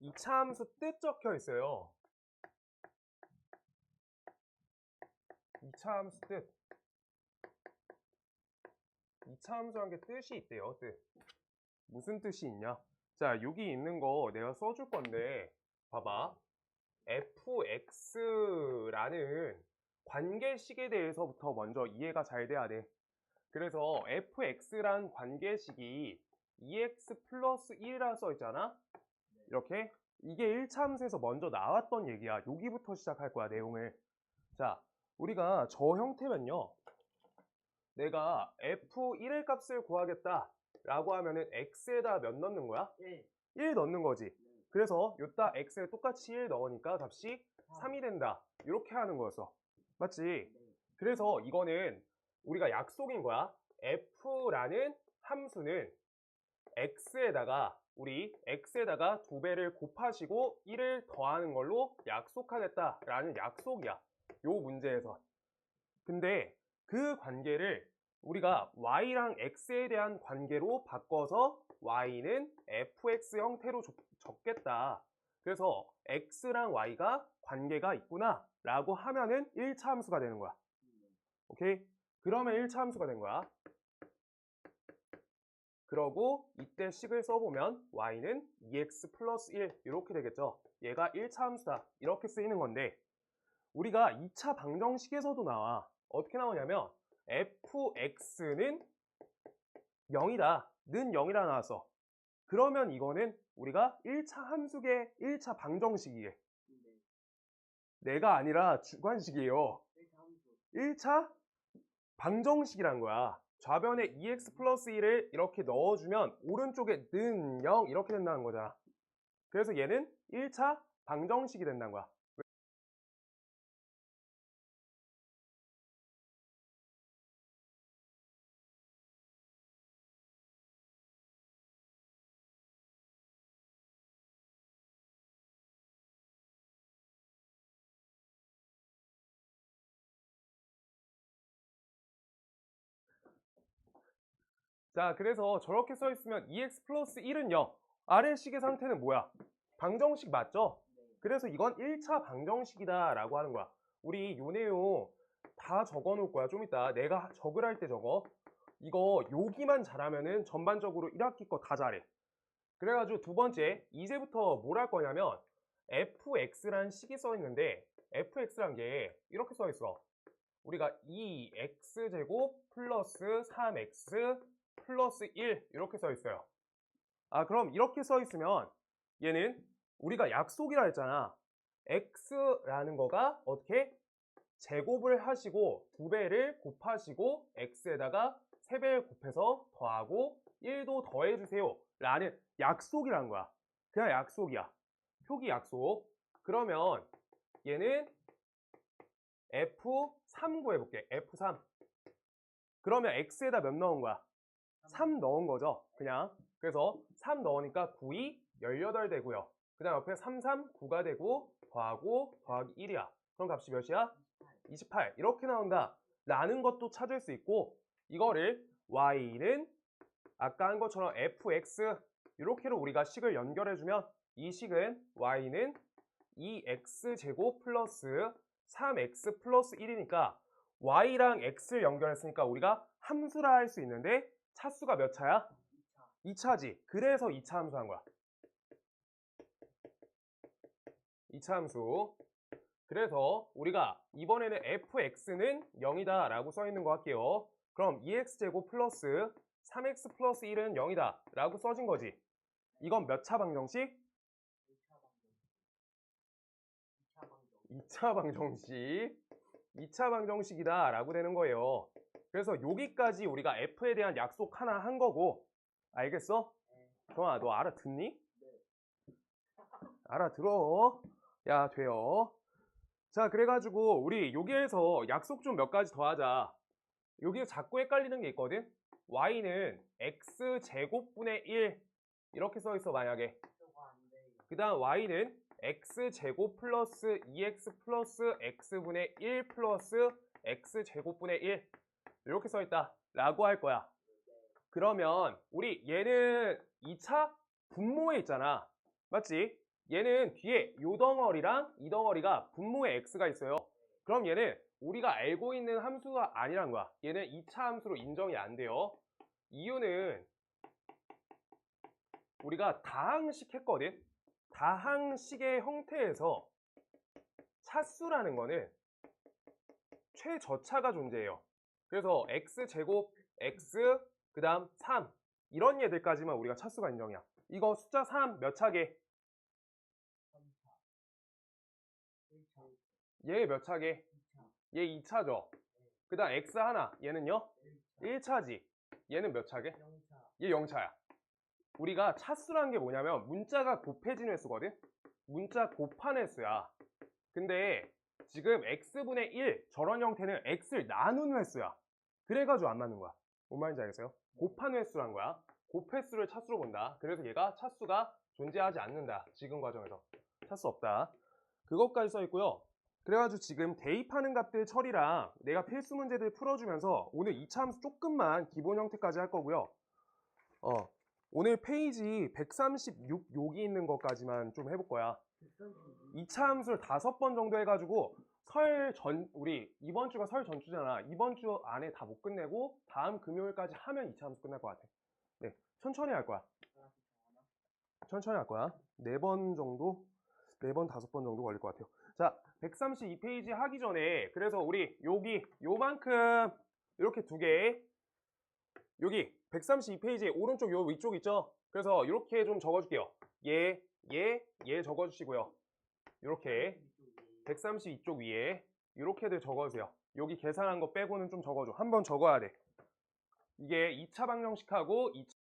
2차 함수 뜻 적혀 있어요. 2차 함수 뜻. 2차 함수란 게 뜻이 있대요, 뜻. 무슨 뜻이 있냐? 자, 여기 있는 거 내가 써줄 건데, 봐봐. fx라는 관계식에 대해서부터 먼저 이해가 잘 돼야 돼. 그래서 fx란 관계식이 2x 플러스 1이라 써 있잖아? 이렇게. 이게 1차 함수에서 먼저 나왔던 얘기야. 여기부터 시작할 거야, 내용을. 자, 우리가 저 형태면요. 내가 f1의 값을 구하겠다 라고 하면은 x에다 몇 넣는 거야? 1 넣는 거지. 그래서 요따 x에 똑같이 1 넣으니까 값이 3이 된다. 이렇게 하는 거였어. 맞지? 그래서 이거는 우리가 약속인 거야. f라는 함수는 x에다가 우리 x에다가 2배를 곱하시고 1을 더하는 걸로 약속하겠다라는 약속이야. 요 문제에서. 근데 그 관계를 우리가 y랑 x에 대한 관계로 바꿔서 y는 fx 형태로 적겠다. 그래서 x랑 y가 관계가 있구나 라고 하면은 1차 함수가 되는 거야. 오케이? 그러면 1차 함수가 된 거야. 그러고 이때 식을 써보면 y는 2x 플러스 1 이렇게 되겠죠. 얘가 1차 함수다. 이렇게 쓰이는 건데 우리가 2차 방정식에서도 나와. 어떻게 나오냐면 fx는 0이다. 는 0이라 나왔어. 그러면 이거는 우리가 1차 함수계 1차 방정식이에. 내가 아니라 주관식이에요. 1차 방정식이란 거야. 좌변에 2x 플러스 1을 이렇게 넣어주면 오른쪽에 는 0 이렇게 된다는 거잖아. 그래서 얘는 1차 방정식이 된다는 거야. 자, 그래서 저렇게 써 있으면 2x 플러스 1은 0. 아래식의 상태는 뭐야? 방정식 맞죠? 그래서 이건 1차 방정식이다 라고 하는 거야. 우리 요 내용 다 적어 놓을 거야. 좀 이따 내가 적을 할 때 적어. 이거 여기만 잘하면은 전반적으로 1학기 거 다 잘해. 그래가지고 두 번째, 이제부터 뭘 할 거냐면 fx란 식이 써 있는데 fx란 게 이렇게 써 있어. 우리가 2x제곱 플러스 3x 플러스 1 이렇게 써 있어요. 아, 그럼 이렇게 써 있으면 얘는 우리가 약속이라 했잖아. x라는 거가 어떻게? 제곱을 하시고 2배를 곱하시고 x에다가 3배를 곱해서 더하고 1도 더해주세요 라는 약속이란 거야. 그냥 약속이야. 표기 약속. 그러면 얘는 F3 구해볼게. F3. 그러면 X에다 몇 넣은 거야? 3 넣은 거죠. 그냥. 그래서 3 넣으니까 9이 18 되고요. 그 다음 옆에 3, 3, 9가 되고 더하고 더하기 1이야. 그럼 값이 몇이야? 28. 이렇게 나온다. 라는 것도 찾을 수 있고 이거를 Y는 아까 한 것처럼 fx 이렇게로 우리가 식을 연결해주면 이 식은 y는 2x제곱 플러스 3x 플러스 1이니까 y랑 x를 연결했으니까 우리가 함수라 할 수 있는데 차수가 몇 차야? 2차지. 그래서 2차 함수 한 거야. 2차 함수. 그래서 우리가 이번에는 fx는 0이다 라고 써 있는 거 할게요. 그럼 2x제곱 플러스 3x 플러스 1은 0이다 라고 써진 거지. 이건 몇 차 방정식? 2차 방정식. 2차 방정식이다 라고 되는 거예요. 그래서 여기까지 우리가 f에 대한 약속 하나 한 거고. 알겠어? 정아, 너 알아듣니? 알아들어. 야, 돼요. 자, 그래가지고 우리 여기에서 약속 좀 몇 가지 더 하자. 여기서 자꾸 헷갈리는 게 있거든. y는 x제곱분의 1 이렇게 써 있어 만약에. 그 다음 y는 x제곱 플러스 2x 플러스 x분의 1 플러스 x제곱분의 1 이렇게 써 있다 라고 할 거야. 그러면 우리 얘는 2차 분모에 있잖아. 맞지? 얘는 뒤에 요 덩어리랑 이 덩어리가 분모에 x가 있어요. 그럼 얘는 우리가 알고 있는 함수가 아니란 거야. 얘는 2차 함수로 인정이 안 돼요. 이유는 우리가 다항식 했거든. 다항식의 형태에서 차수라는 거는 최저차가 존재해요. 그래서 x제곱 x 그 다음 3 이런 얘들까지만 우리가 차수가 인정이야. 이거 숫자 3 몇 차게? 얘 몇 차게? 얘 2차죠. 그 다음 x 하나 얘는요? 1차지. 얘는 몇 차게? 얘 0차야. 우리가 차수라는 게 뭐냐면 문자가 곱해진 횟수거든? 문자 곱한 횟수야. 근데 지금 x분의 1 저런 형태는 x를 나눈 횟수야. 그래가지고 안 맞는 거야. 뭔 말인지 알겠어요? 곱한 횟수란 거야. 곱횟수를 차수로 본다. 그래서 얘가 차수가 존재하지 않는다. 지금 과정에서. 차수 없다. 그것까지 써 있고요. 그래가지고 지금 대입하는 값들 처리랑 내가 필수 문제들 풀어주면서 오늘 2차 함수 조금만 기본 형태까지 할 거고요. 오늘 페이지 136 여기 있는 것까지만 좀 해볼 거야. 2차 함수를 5번 정도 해가지고 우리 이번 주가 설 전주잖아. 이번 주 안에 다 못 끝내고 다음 금요일까지 하면 2차 함수 끝날 것 같아. 네, 천천히 할 거야. 천천히 할 거야. 4번 정도, 4번, 5번 정도 걸릴 것 같아요. 자, 132페이지 하기 전에 그래서 우리 여기 요만큼 이렇게 2개 여기 132페이지 오른쪽 요 위쪽 있죠? 그래서 이렇게 좀 적어줄게요. 얘 적어주시고요. 이렇게 132쪽 위에 이렇게들 적어주세요. 여기 계산한 거 빼고는 좀 적어줘. 한번 적어야 돼. 이게 2차 방정식하고 2차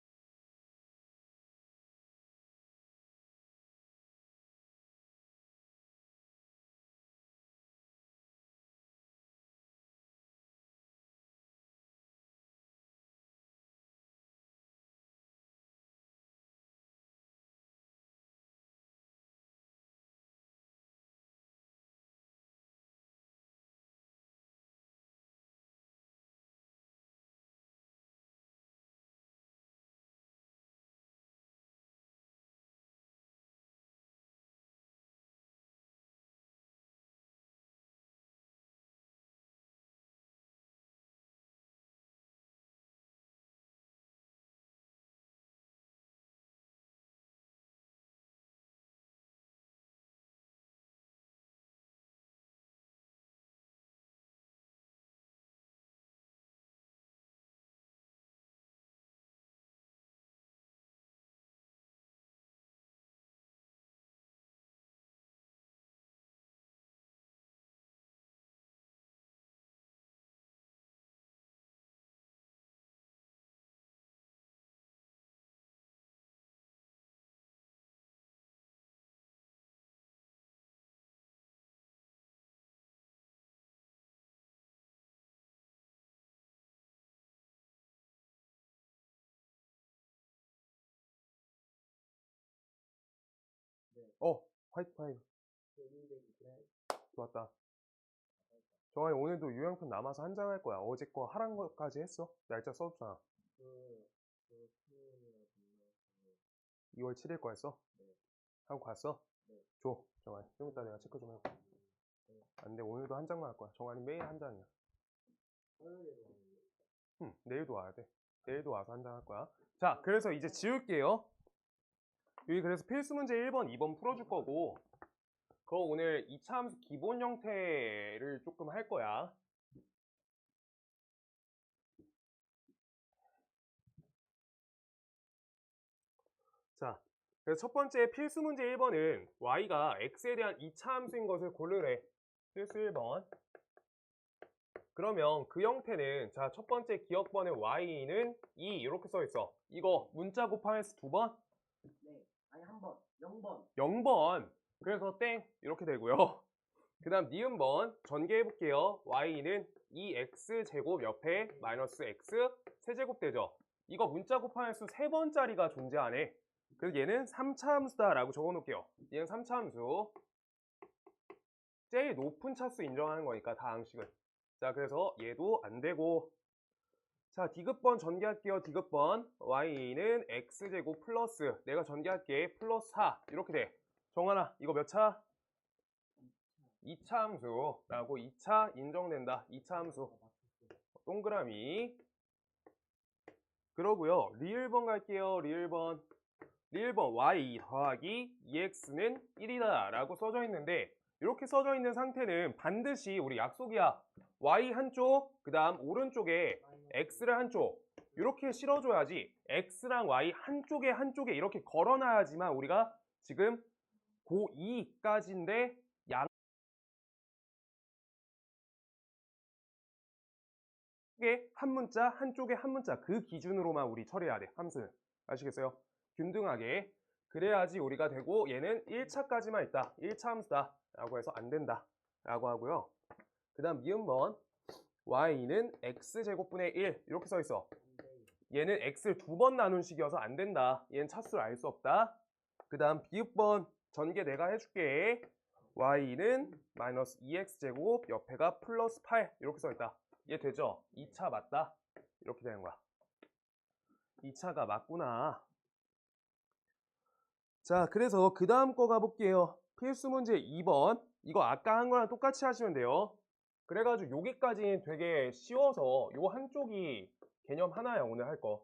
화이트 파이브 좋았다. 정환이 오늘도 요양편 남아서 한 장 할 거야. 어제 거 하란 거까지 했어. 날짜 써줬잖아. 2월 7일 거 했어? 하고 갔어? 줘, 정환이. 좀 이따 내가 체크 좀 해볼게. 안 돼, 오늘도 한 장만 할 거야. 정환이 매일 한 장이야. 내일도 와야 돼. 내일도 와서 한 장 할 거야. 자, 그래서 이제 지울게요. 여기 그래서 필수 문제 1번, 2번 풀어줄 거고, 그거 오늘 2차 함수 기본 형태를 조금 할 거야. 자, 그래서 첫 번째 필수 문제 1번은 y가 x에 대한 2차 함수인 것을 고르래. 필수 1번. 그러면 그 형태는 자, 첫 번째 기억번에 y는 2 이렇게 써 있어. 이거 문자 곱하면서 2번? 네, 아니 한 번, 0번. 0번. 그래서 땡 이렇게 되고요. 그 다음 니은번 전개해 볼게요. y는 2x 제곱 옆에 마이너스 x 세제곱 되죠. 이거 문자 곱하는 수 3번짜리가 존재하네. 그래서 얘는 3차 함수다 라고 적어 놓을게요. 얘는 3차 함수. 제일 높은 차수 인정하는 거니까 다항식은. 자, 그래서 얘도 안 되고. 자, 디귿번 전개할게요. 디귿번 y는 x제곱 플러스 내가 전개할게 플러스 4 이렇게 돼. 정환아, 이거 몇 차? 2차 함수라고 2차 인정된다. 2차 함수. 동그라미. 그러고요. 리을번 갈게요. 리을번. 리을번 y 더하기 2x는 1이다 라고 써져 있는데 이렇게 써져 있는 상태는 반드시 우리 약속이야. y 한쪽, 그 다음 오른쪽에 x를 한쪽 이렇게 실어줘야지 x랑 y 한쪽에 이렇게 걸어놔야지만 우리가 지금 고2까지인데 한쪽에 한 문자, 한쪽에 한 문자 그 기준으로만 우리 처리해야 돼. 함수는. 아시겠어요? 균등하게. 그래야지 우리가 되고 얘는 1차까지만 있다. 1차 함수다. 라고 해서 안 된다. 라고 하고요. 그 다음 미음번 y는 x제곱분의 1 이렇게 써 있어. 얘는 x를 두 번 나눈 식이어서 안 된다. 얘는 차수를 알 수 없다. 그 다음 비읍번 전개 내가 해줄게. y는 마이너스 2x제곱 옆에가 플러스 8 이렇게 써 있다. 얘 되죠? 2차 맞다. 이렇게 되는 거야. 2차가 맞구나. 자, 그래서 그 다음 거 가볼게요. 필수 문제 2번. 이거 아까 한 거랑 똑같이 하시면 돼요. 그래가지고 여기까지 되게 쉬워서 요 한쪽이 개념 하나야, 오늘 할 거.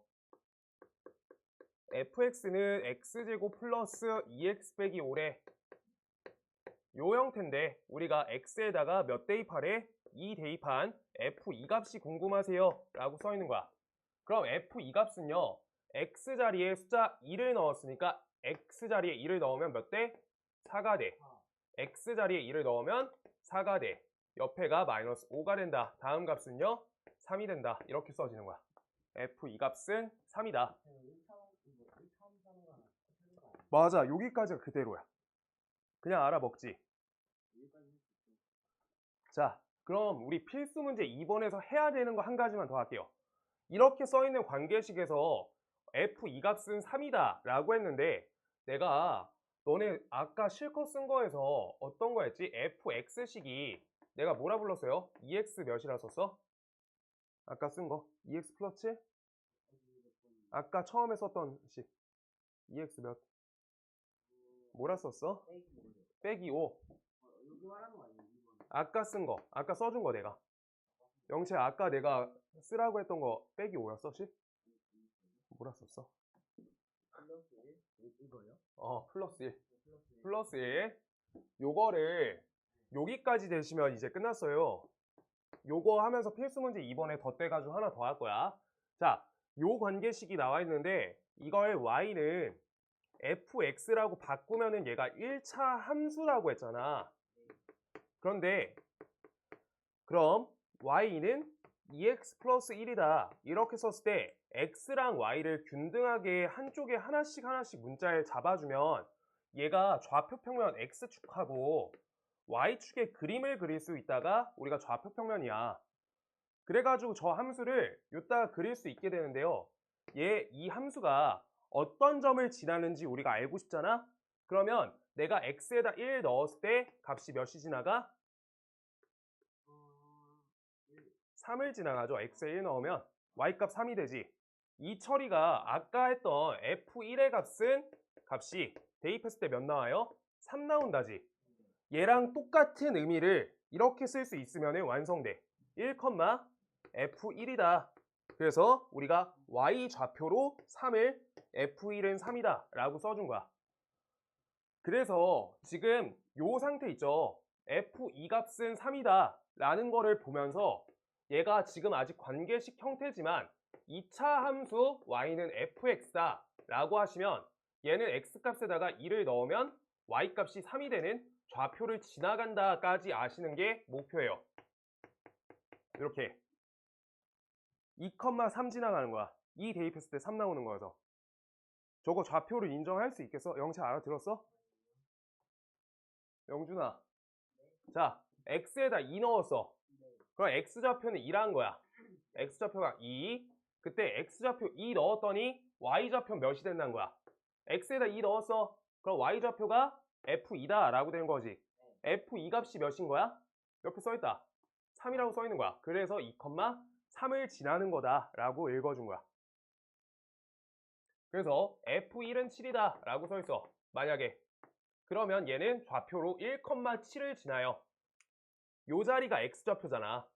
fx는 x제곱 플러스 2x 빼기 5래. 요 형태인데 우리가 x에다가 몇 대입하래? 2 대입한 f2 값이 궁금하세요? 라고 써 있는 거야. 그럼 f2 값은요. x자리에 숫자 2를 넣었으니까 x자리에 2를 넣으면 몇 대? 4가 돼. x자리에 2를 넣으면 4가 돼. 옆에가 마이너스 5가 된다. 다음 값은요. 3이 된다. 이렇게 써지는 거야. f2 값은 3이다. 맞아. 여기까지가 그대로야. 그냥 알아먹지. 자, 그럼 우리 필수 문제 2번에서 해야 되는 거 한 가지만 더 할게요. 이렇게 써있는 관계식에서 f2 값은 3이다 라고 했는데 내가 너네 아까 실컷 쓴 거에서 어떤 거였지? fx식이 내가 뭐라 불렀어요? 2x 몇이라 썼어? 아까 쓴 거 2x 플러스 7? 아까 처음에 썼던 식 2x 몇? 뭐라 썼어? 빼기 5. 여기 말하는 거 아니에요? 2번. 아까 쓴 거, 아까 써준 거 내가. 영채 아까 내가 쓰라고 했던 거 빼기 5였어? 식? 뭐라 썼어? 플러스 1? 이거요? 플러스 1. 플러스 1. 플러스 1. 요거를 여기까지 되시면 이제 끝났어요. 요거 하면서 필수 문제 2번에 덧대가지고 하나 더 할 거야. 자, 요 관계식이 나와 있는데 이걸 y는 fx라고 바꾸면은 얘가 1차 함수라고 했잖아. 그런데 그럼 y는 2x 플러스 1이다. 이렇게 썼을 때 x랑 y를 균등하게 한쪽에 하나씩 문자에 잡아주면 얘가 좌표평면 x축하고 y축의 그림을 그릴 수 있다가 우리가 좌표평면이야. 그래가지고 저 함수를 이따가 그릴 수 있게 되는데요. 이 함수가 어떤 점을 지나는지 우리가 알고 싶잖아? 그러면 내가 x에다 1 넣었을 때 값이 몇이 지나가? 3을 지나가죠. x에 1 넣으면 y값 3이 되지. 이 처리가 아까 했던 f1의 값이 대입했을 때 몇 나와요? 3 나온다지. 얘랑 똑같은 의미를 이렇게 쓸 수 있으면 완성돼. 1, f1이다. 그래서 우리가 y 좌표로 3을 f1은 3이다 라고 써준 거야. 그래서 지금 요 상태 있죠. f2 값은 3이다 라는 거를 보면서 얘가 지금 아직 관계식 형태지만 2차 함수 y는 fx다 라고 하시면 얘는 x값에다가 2를 넣으면 y값이 3이 되는 좌표를 지나간다 까지 아시는 게 목표예요. 이렇게 2,3 지나가는 거야. 2 대입했을 때 3 나오는 거여서. 저거 좌표를 인정할 수 있겠어? 영채 알아들었어? 영준아. 자, x에다 2 넣었어. 그럼 x좌표는 2라는 거야. x좌표가 2. 그때 x좌표 2 넣었더니 y좌표 몇이 된다는 거야. x에다 2 넣었어. 그럼 y좌표가 f2다 라고 되는 거지. f2 값이 몇인 거야? 옆에 써있다. 3이라고 써있는 거야. 그래서 2,3을 지나는 거다 라고 읽어준 거야. 그래서 f1은 7이다 라고 써있어. 만약에 그러면 얘는 좌표로 1,7을 지나요. 요 자리가 x좌표잖아.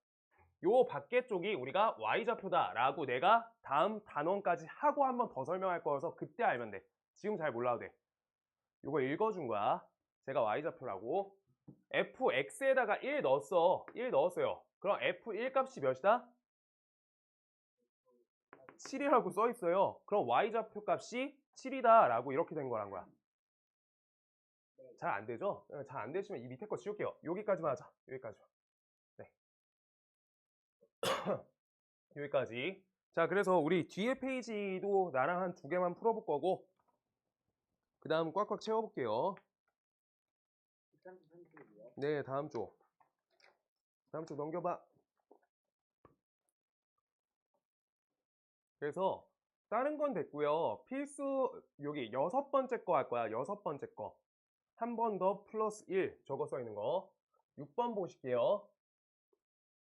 요 밖에 쪽이 우리가 y좌표다 라고 내가 다음 단원까지 하고 한 번 더 설명할 거여서 그때 알면 돼. 지금 잘 몰라도 돼. 요거 읽어준 거야. 제가 y좌표라고. fx에다가 1 넣었어. 1 넣었어요. 그럼 f1 값이 몇이다? 7이라고 써 있어요. 그럼 y좌표 값이 7이다 라고 이렇게 된 거란 거야. 잘 안 되죠? 잘 안 되시면 이 밑에 거 지울게요. 여기까지만 하자. 여기까지만. 네. 여기까지. 자, 그래서 우리 뒤에 페이지도 나랑 한 2개만 풀어볼 거고, 그 다음 꽉꽉 채워볼게요. 133쪽이요. 네, 다음 쪽. 다음 쪽 넘겨봐. 그래서 다른 건 됐고요. 필수 여기 6번째 거 할 거야. 6번째 거. 한 번 더 플러스 1 저거 써 있는 거. 6번 보실게요.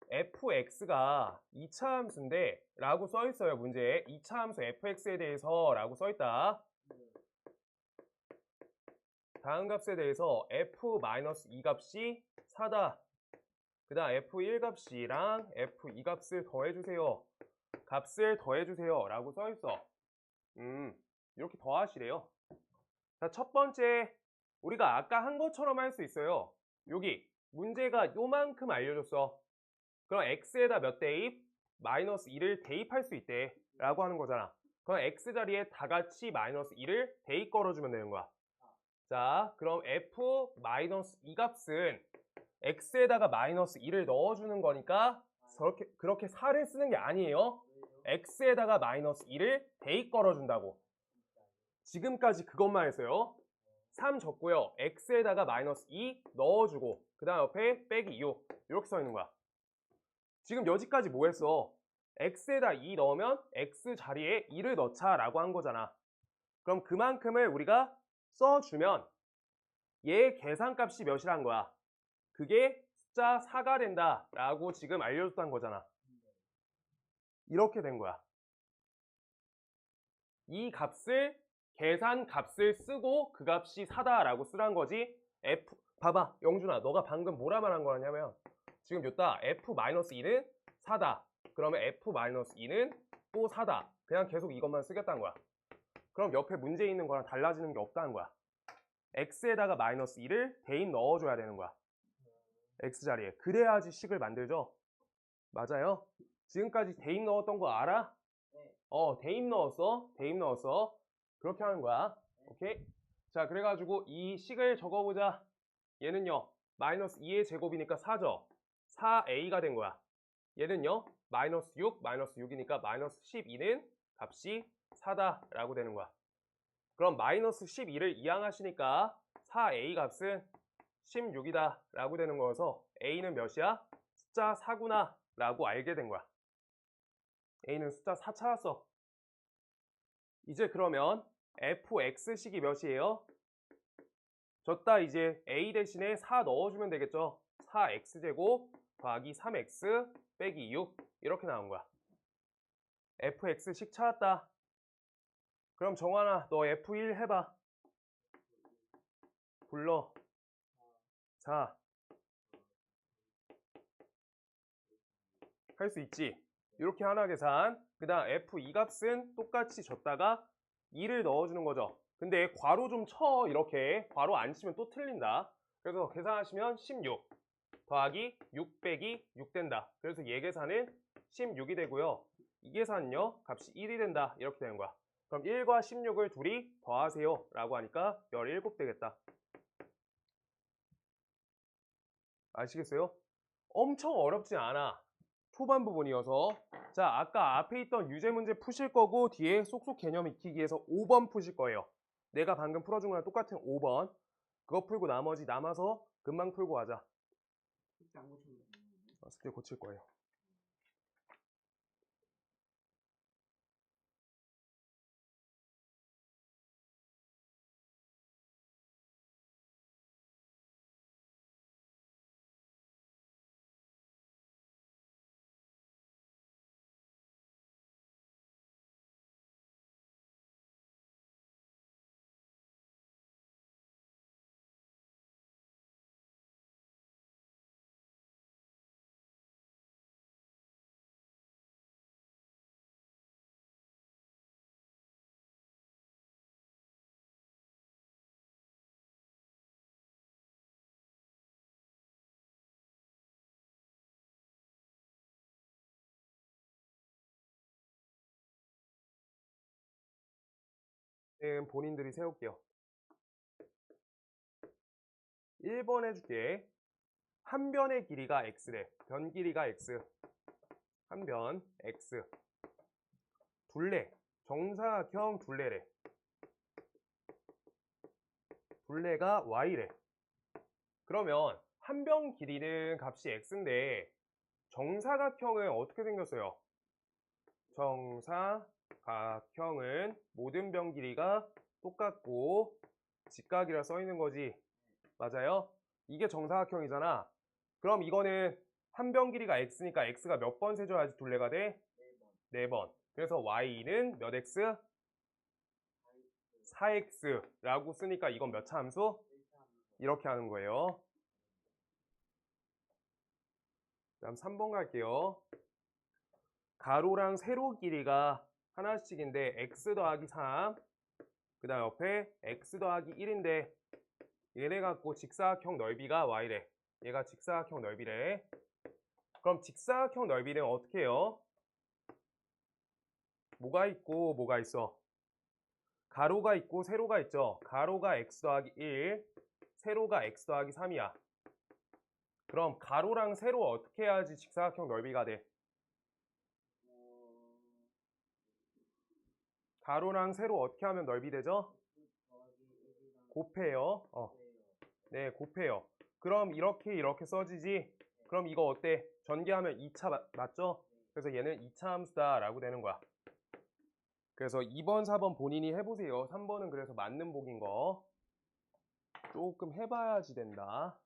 fx가 2차 함수인데 라고 써 있어요. 문제에 2차 함수 fx에 대해서 라고 써 있다. 다음 값에 대해서 f-2 값이 4다. 그 다음 f1 값이랑 f2 값을 더해주세요. 값을 더해주세요 라고 써 있어. 이렇게 더하시래요. 자, 첫 번째 우리가 아까 한 것처럼 할 수 있어요. 여기 문제가 요만큼 알려줬어. 그럼 x에다 몇 대입? 마이너스 2를 대입할 수 있대 라고 하는 거잖아. 그럼 x 자리에 다 같이 마이너스 2를 대입 걸어주면 되는 거야. 자, 그럼 f-2 값은 x에다가 마이너스 2를 넣어주는 거니까 그렇게 4를 쓰는 게 아니에요. x에다가 마이너스 2를 대입 걸어준다고. 지금까지 그것만 했어요. 3 적고요. x에다가 마이너스 2 넣어주고 그 다음 옆에 빼기 6 이렇게 써 있는 거야. 지금 여기까지 뭐 했어? x에다 2 넣으면 x 자리에 2를 넣자 라고 한 거잖아. 그럼 그만큼을 우리가 써주면 얘 계산값이 몇이란 거야? 그게 숫자 4가 된다 라고 지금 알려줬다는 거잖아. 이렇게 된 거야. 이 값을 계산 값을 쓰고 그 값이 4다 라고 쓰란 거지. 봐봐 영준아, 너가 방금 뭐라 말한 거냐면 지금 였다 f-2는 4다. 그러면 f-2는 또 4다. 그냥 계속 이것만 쓰겠다는 거야. 그럼 옆에 문제 있는 거랑 달라지는 게 없다는 거야. x에다가 마이너스 2를 대입 넣어줘야 되는 거야. x자리에. 그래야지 식을 만들죠. 맞아요? 지금까지 대입 넣었던 거 알아? 대입 넣었어. 대입 넣었어. 그렇게 하는 거야. 오케이? 자, 그래가지고 이 식을 적어보자. 얘는요, 마이너스 2의 제곱이니까 4죠. 4a가 된 거야. 얘는요, 마이너스 6, 마이너스 6이니까 마이너스 12는 값이 4다 라고 되는 거야. 그럼 마이너스 12를 이항하시니까 4a 값은 16이다 라고 되는 거여서 a는 몇이야? 숫자 4구나 라고 알게 된 거야. a는 숫자 4 찾았어. 이제 그러면 fx식이 몇이에요? 졌다. 이제 a 대신에 4 넣어주면 되겠죠. 4x제곱 더하기 3x 빼기 6 이렇게 나온 거야. fx식 찾았다. 그럼 정환아, 너 f1 해봐. 불러. 자, 할 수 있지. 이렇게 하나 계산. 그 다음 f2 값은 똑같이 줬다가 2를 넣어주는 거죠. 근데 괄호 좀 쳐. 이렇게 괄호 안 치면 또 틀린다. 그래서 계산하시면 16 더하기 6 빼기 6 된다. 그래서 얘 계산은 16이 되고요. 이 계산은요, 값이 1이 된다. 이렇게 되는 거야. 그럼 1과 16을 둘이 더하세요 라고 하니까 17 되겠다. 아시겠어요? 엄청 어렵지 않아. 초반 부분이어서. 자, 아까 앞에 있던 유제 문제 푸실 거고 뒤에 쏙쏙 개념 익히기 위해서 5번 푸실 거예요. 내가 방금 풀어준 거랑 똑같은 5번. 그거 풀고 나머지 남아서 금방 풀고 가자. 숙제 고칠 거예요. 본인들이 세울게요. 1번 해줄게. 한 변의 길이가 x래. 변 길이가 x. 한 변 x. 둘레. 정사각형 둘레래. 둘레가 y래. 그러면 한 변 길이는 값이 x인데 정사각형은 어떻게 생겼어요? 정사각형은 모든 변 길이가 똑같고 직각이라 써 있는 거지. 맞아요? 이게 정사각형이잖아. 그럼 이거는 한 변 길이가 x니까 x가 몇 번 세줘야지 둘레가 돼? 4번. 그래서 y는 몇 x? 4x라고 쓰니까 이건 몇 차 함수? 이렇게 하는 거예요. 다음 3번 갈게요. 가로랑 세로 길이가 하나씩인데 x 더하기 3, 그 다음 옆에 x 더하기 1인데 얘네 갖고 직사각형 넓이가 y래. 얘가 직사각형 넓이래. 그럼 직사각형 넓이는 어떻게 해요? 뭐가 있고 뭐가 있어? 가로가 있고 세로가 있죠. 가로가 x 더하기 1, 세로가 x 더하기 3이야. 그럼 가로랑 세로 어떻게 해야지 직사각형 넓이가 돼? 가로랑 세로 어떻게 하면 넓이 되죠? 곱해요. 네, 곱해요. 그럼 이렇게 써지지? 그럼 이거 어때? 전개하면 2차 맞죠? 그래서 얘는 2차 함수다 라고 되는 거야. 그래서 2번, 4번 본인이 해보세요. 3번은 그래서 맞는 복인 거. 조금 해봐야지 된다.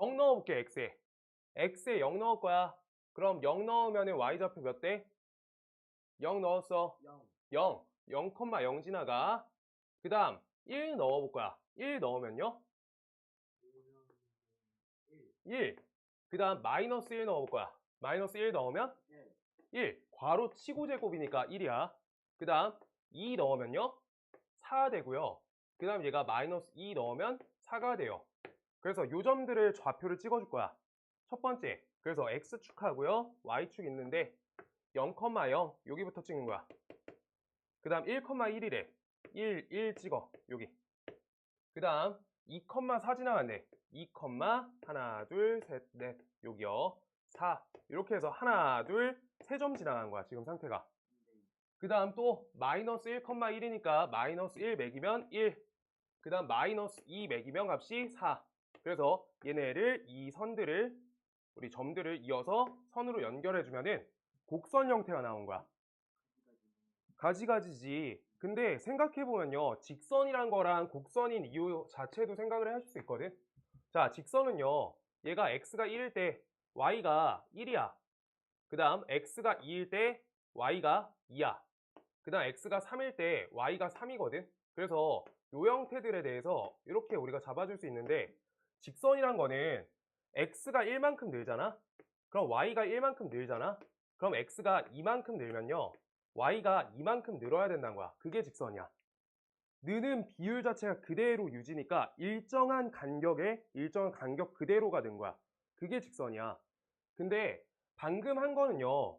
0 넣어볼게, x에. x에 0 넣을 거야. 그럼 0 넣으면 y좌표 몇 대? 0 넣었어. 0. 0, 0,0 지나가. 그 다음 1 넣어볼 거야. 1 넣으면요? 1. 그 다음 마이너스 1 넣어볼 거야. 마이너스 1 넣으면 1. 괄호 치고 제곱이니까 1이야. 그 다음 2 넣으면요? 4 되고요. 그 다음 얘가 마이너스 2 넣으면 4가 돼요. 그래서 요 점들을 좌표를 찍어줄 거야. 첫 번째, 그래서 x축하고요. y축 있는데 0,0 여기부터 찍는 거야. 그 다음 1,1이래. 1 찍어. 여기. 그 다음 2,4 지나갔네. 2, 하나, 둘, 셋, 넷. 여기요. 4. 이렇게 해서 하나, 둘, 3점 지나간 거야. 지금 상태가. 그 다음 또 마이너스 1,1이니까 마이너스 1 매기면 1. 그 다음 마이너스 2 매기면 값이 4. 그래서 얘네를 이 선들을 우리 점들을 이어서 선으로 연결해주면은 곡선 형태가 나온 거야. 가지가지지. 근데 생각해보면요. 직선이란 거랑 곡선인 이유 자체도 생각을 하실 수 있거든. 자, 직선은요. 얘가 x가 1일 때 y가 1이야. 그 다음 x가 2일 때 y가 2야. 그 다음 x가 3일 때 y가 3이거든. 그래서 요 형태들에 대해서 이렇게 우리가 잡아줄 수 있는데 직선이란 거는 x가 1만큼 늘잖아. 그럼 y가 1만큼 늘잖아. 그럼 x가 2만큼 늘면요. y가 2만큼 늘어야 된다는 거야. 그게 직선이야. 느는 비율 자체가 그대로 유지니까 일정한 간격 그대로가 된 거야. 그게 직선이야. 근데 방금 한 거는요.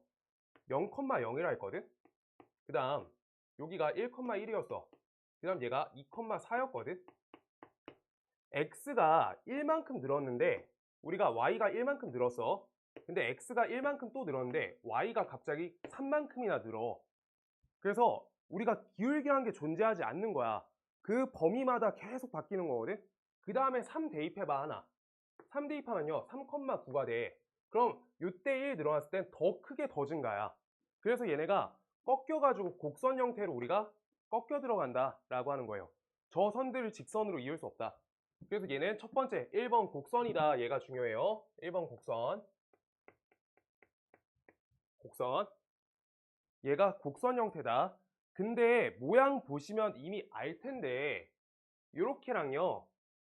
0,0이라 했거든. 그 다음 여기가 1,1이었어. 그 다음 얘가 2,4였거든. x가 1만큼 늘었는데 우리가 y가 1만큼 늘었어. 근데 x가 1만큼 또 늘었는데 y가 갑자기 3만큼이나 늘어. 그래서 우리가 기울기라는 게 존재하지 않는 거야. 그 범위마다 계속 바뀌는 거거든. 그 다음에 3 대입해봐 하나. 3 대입하면요 3,9가 돼. 그럼 이때 1 늘어났을 땐 더 크게 더 증가야. 그래서 얘네가 꺾여가지고 곡선 형태로 우리가 꺾여 들어간다 라고 하는 거예요. 저 선들을 직선으로 이을 수 없다. 그래서 얘는 첫 번째 1번 곡선이다. 얘가 중요해요. 1번 곡선. 얘가 곡선 형태다. 근데 모양 보시면 이미 알 텐데 요렇게랑요.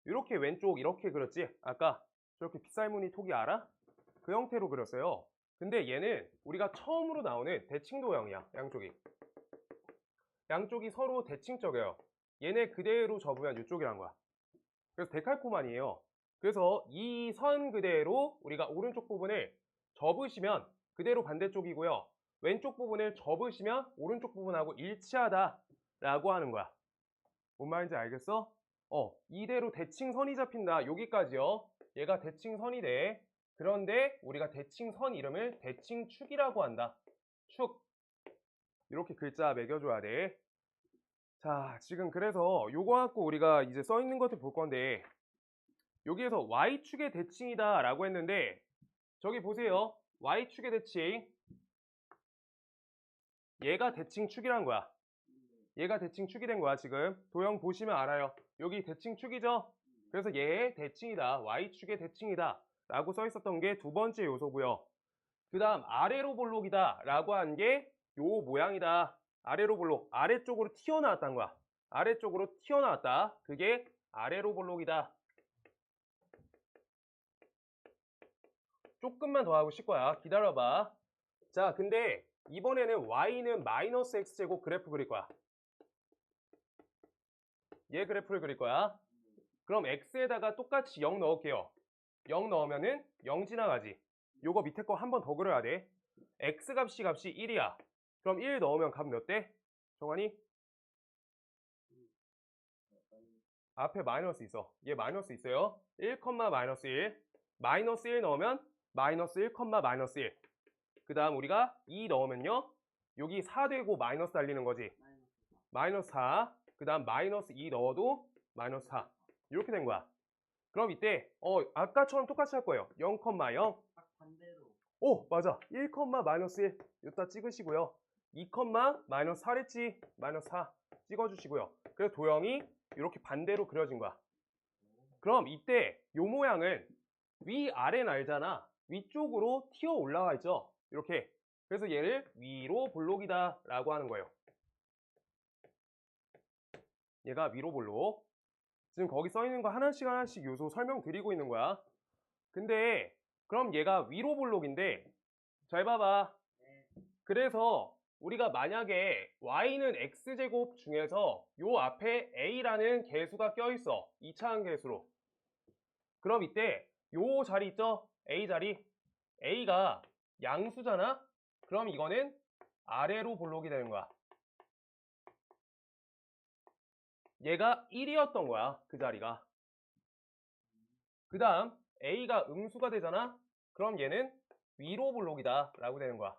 요렇게 왼쪽 이렇게 그렸지? 아까 저렇게 빗살무늬 톡이 알아? 그 형태로 그렸어요. 근데 얘는 우리가 처음으로 나오는 대칭도형이야. 양쪽이 서로 대칭적이에요. 얘네 그대로 접으면 이쪽이란 거야. 그래서 데칼코마니에요. 그래서 이 선 그대로 우리가 오른쪽 부분을 접으시면 그대로 반대쪽이고요. 왼쪽 부분을 접으시면 오른쪽 부분하고 일치하다 라고 하는 거야. 뭔 말인지 알겠어? 이대로 대칭선이 잡힌다. 여기까지요. 얘가 대칭선이 돼. 그런데 우리가 대칭선 이름을 대칭축이라고 한다. 축. 이렇게 글자 매겨줘야 돼. 자, 지금 그래서 요거 갖고 우리가 이제 써 있는 것들 볼 건데 여기에서 Y축의 대칭이다 라고 했는데 저기 보세요. Y축의 대칭. 얘가 대칭축이란 거야. 얘가 대칭축이 된 거야 지금. 도형 보시면 알아요. 여기 대칭축이죠? 그래서 얘의 대칭이다. Y축의 대칭이다 라고 써 있었던 게 두 번째 요소고요. 그 다음 아래로 볼록이다 라고 한 게 요 모양이다. 아래로 볼록. 아래쪽으로 튀어나왔다는 거야. 아래쪽으로 튀어나왔다. 그게 아래로 볼록이다. 조금만 더 하고 쉴 거야. 기다려봐. 자, 근데 이번에는 y는 마이너스 x제곱 그래프 그릴 거야. 얘 그래프를 그릴 거야. 그럼 x에다가 똑같이 0 넣을게요. 0 넣으면은 0 지나가지. 요거 밑에 거 한 번 더 그려야 돼. x값이 1이야. 그럼 1 넣으면 값 몇 대? 정환이? 앞에 마이너스 있어. 얘 마이너스 있어요. 1, 마이너스 1. 마이너스 1 넣으면 마이너스 1, 마이너스 1. 그 다음 우리가 2 넣으면요. 여기 4 되고 마이너스 달리는 거지. 마이너스 4. 그 다음 마이너스 2 넣어도 마이너스 4. 이렇게 된 거야. 그럼 이때 아까처럼 똑같이 할 거예요. 0, 0. 딱 반대로. 오, 맞아. 1, 마이너스 1. 이따 찍으시고요. 2, 마이너스 4랬지. 마이너스 4 찍어주시고요. 그래서 도형이 이렇게 반대로 그려진 거야. 그럼 이때 요 모양은 위아래는 알잖아. 위쪽으로 튀어 올라가 있죠. 이렇게. 그래서 얘를 위로 볼록이다 라고 하는 거예요. 얘가 위로 볼록. 지금 거기 써 있는 거 하나씩 하나씩 요소 설명드리고 있는 거야. 근데 그럼 얘가 위로 볼록인데 잘 봐봐. 그래서 우리가 만약에 y는 x제곱 중에서 요 앞에 a라는 개수가 껴있어. 2차항 개수로. 그럼 이때 요 자리 있죠? a 자리. a가 양수잖아? 그럼 이거는 아래로 볼록이 되는 거야. 얘가 1이었던 거야. 그 자리가. 그 다음 a가 음수가 되잖아? 그럼 얘는 위로 볼록이다 라고 되는 거야.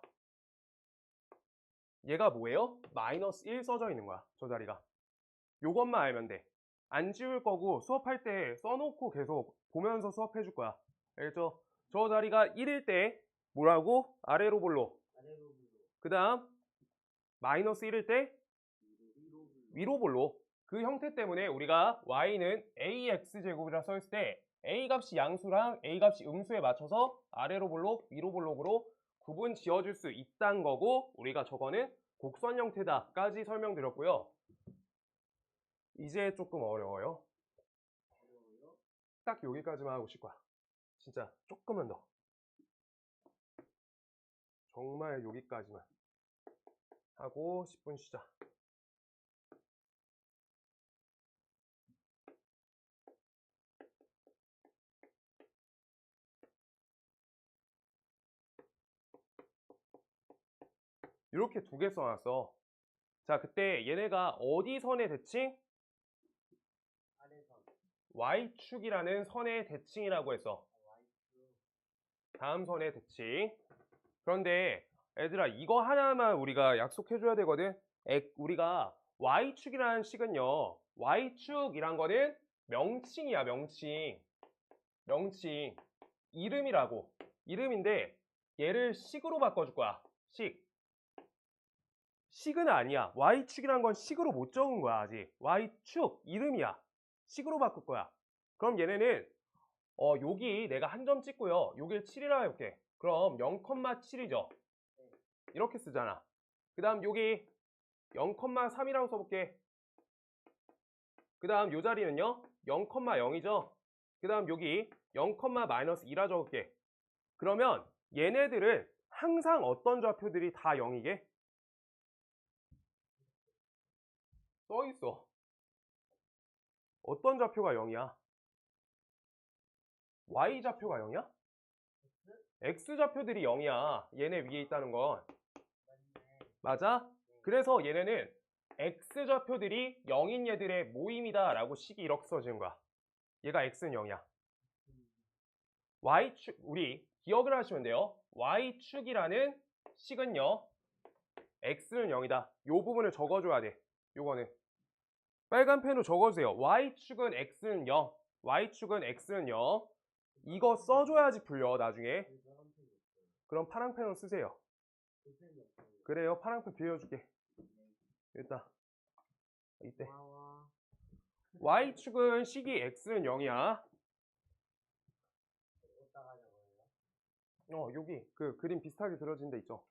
얘가 뭐예요? 마이너스 1 써져 있는 거야. 저 자리가. 요것만 알면 돼. 안 지울 거고 수업할 때 써놓고 계속 보면서 수업해 줄 거야. 알겠죠? 저 자리가 1일 때 뭐라고? 아래로 볼록. 그 다음 마이너스 1일 때 위로 볼록. 그 형태 때문에 우리가 y는 ax제곱이라 써있을 때 a 값이 양수랑 a 값이 음수에 맞춰서 아래로 볼록, 위로 볼록으로 구분 지어줄 수 있다는 거고, 우리가 저거는 곡선 형태다까지 설명드렸고요. 이제 조금 어려워요. 딱 여기까지만 하고 쉴 거야. 진짜 조금만 더. 정말 여기까지만 하고 10분 쉬자. 이렇게 두 개 써놨어. 자, 그때 얘네가 어디 선의 대칭? Y축이라는 선의 대칭이라고 했어. 다음 선의 대칭. 그런데 얘들아, 이거 하나만 우리가 약속해줘야 되거든. 우리가 Y축이라는 식은요, Y축이란 거는 명칭이야. 명칭. 이름이라고. 이름인데 얘를 식으로 바꿔줄 거야. 식은 아니야. Y축이란 건 식으로 못 적은 거야. 아직. Y축 이름이야. 식으로 바꿀 거야. 그럼 얘네는 여기 내가 한 점 찍고요. 여길 7이라고 해볼게. 그럼 0,7이죠. 이렇게 쓰잖아. 그 다음 여기 0,3이라고 써볼게. 그 다음 요 자리는요 0,0이죠. 그 다음 여기 0,-2라 적을게. 그러면 얘네들은 항상 어떤 좌표들이 다 0이게? 써있어. 어떤 좌표가 0이야? Y좌표가 0이야? X좌표들이 0이야. 얘네 위에 있다는 건. 맞아? 그래서 얘네는 X좌표들이 0인 얘들의 모임이다 라고 식이 이렇게 써지는 거야. 얘가 X는 0이야. Y축, 우리 기억을 하시면 돼요. Y축이라는 식은요, X는 0이다. 요 부분을 적어줘야 돼. 요거는. 빨간 펜으로 적어주세요. Y축은 X는 0. Y축은 X는 0. 이거 써줘야지 풀려, 나중에. 그럼 파란 펜으로 쓰세요. 그래요, 파란 펜 빌려줄게. 일단 이때 Y축은 식이 X는 0이야. 여기 그 그림 비슷하게 그려진 데 있죠.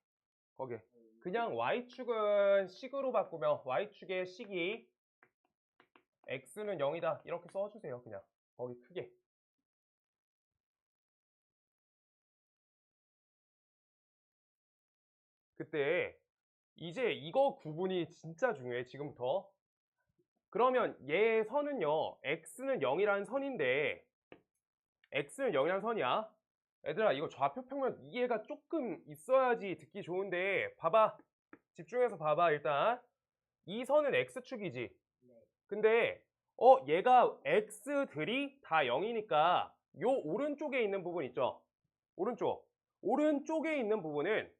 거기. 그냥 Y축은 식으로 바꾸면 Y축의 식이 X는 0이다 이렇게 써주세요. 그냥 거기 크게. 그때 이제 이거 구분이 진짜 중요해. 지금부터. 그러면 얘 선은요, X는 0이라는 선인데, X는 0이라는 선이야. 얘들아, 이거 좌표 평면 이해가 조금 있어야지 듣기 좋은데, 봐봐. 집중해서 봐봐. 일단 이 선은 X축이지. 근데 얘가 X들이 다 0이니까 요 오른쪽에 있는 부분 있죠. 오른쪽에 있는 부분은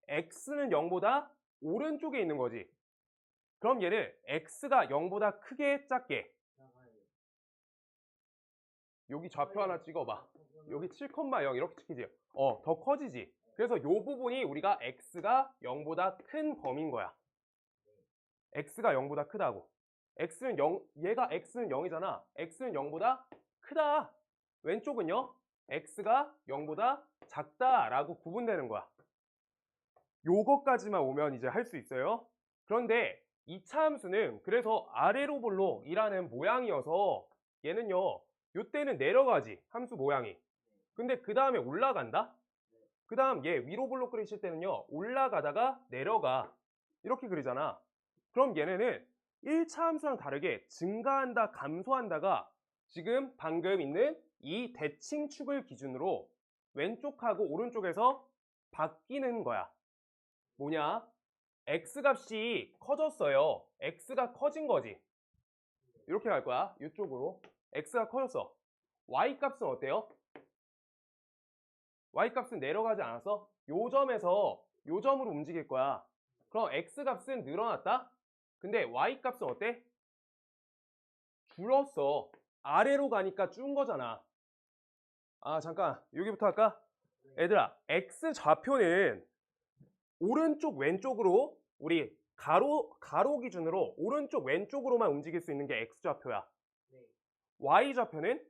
X는 0보다 오른쪽에 있는 거지. 그럼 얘는 X가 0보다 크게 작게. 여기 좌표 하나 찍어봐. 여기 7,0 이렇게 찍히지. 더 커지지. 그래서 요 부분이 우리가 X가 0보다 큰 범위인 거야. X가 0보다 크다고. X는 0, 얘가 X는 0이잖아. X는 0보다 크다. 왼쪽은요? x가 0보다 작다라고 구분되는 거야. 요거까지만 오면 이제 할 수 있어요. 그런데 2차 함수는 그래서 아래로 볼록이라는 모양이어서 얘는요, 요때는 내려가지, 함수 모양이. 근데 그 다음에 올라간다? 그 다음 얘 위로 볼록 그리실 때는요, 올라가다가 내려가. 이렇게 그리잖아. 그럼 얘네는 1차 함수랑 다르게 증가한다, 감소한다가 지금 방금 있는 이 대칭축을 기준으로 왼쪽하고 오른쪽에서 바뀌는 거야. 뭐냐? x값이 커졌어요. x가 커진 거지. 이렇게 갈 거야. 이쪽으로. x가 커졌어. y값은 어때요? y값은 내려가지 않았어? 요 점에서 요 점으로 움직일 거야. 그럼 x값은 늘어났다? 근데 y값은 어때? 줄었어. 아래로 가니까 준 거잖아. 아, 잠깐. 여기부터 할까? 얘들아, x좌표는 오른쪽 왼쪽으로 우리 가로 기준으로 오른쪽 왼쪽으로만 움직일 수 있는 게 x좌표야. 네. y좌표는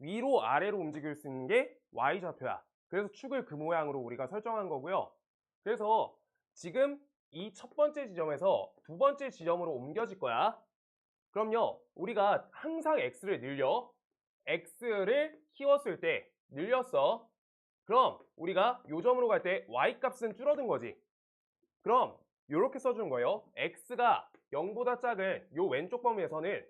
위로 아래로 움직일 수 있는 게 y좌표야. 그래서 축을 그 모양으로 우리가 설정한 거고요. 그래서 지금 이 첫 번째 지점에서 두 번째 지점으로 옮겨질 거야. 그럼요, 우리가 항상 x를 늘려. x를 키웠을 때 늘렸어. 그럼 우리가 요 점으로 갈 때 y값은 줄어든 거지. 그럼 이렇게 써주는 거예요. x가 0보다 작은 요 왼쪽 범위에서는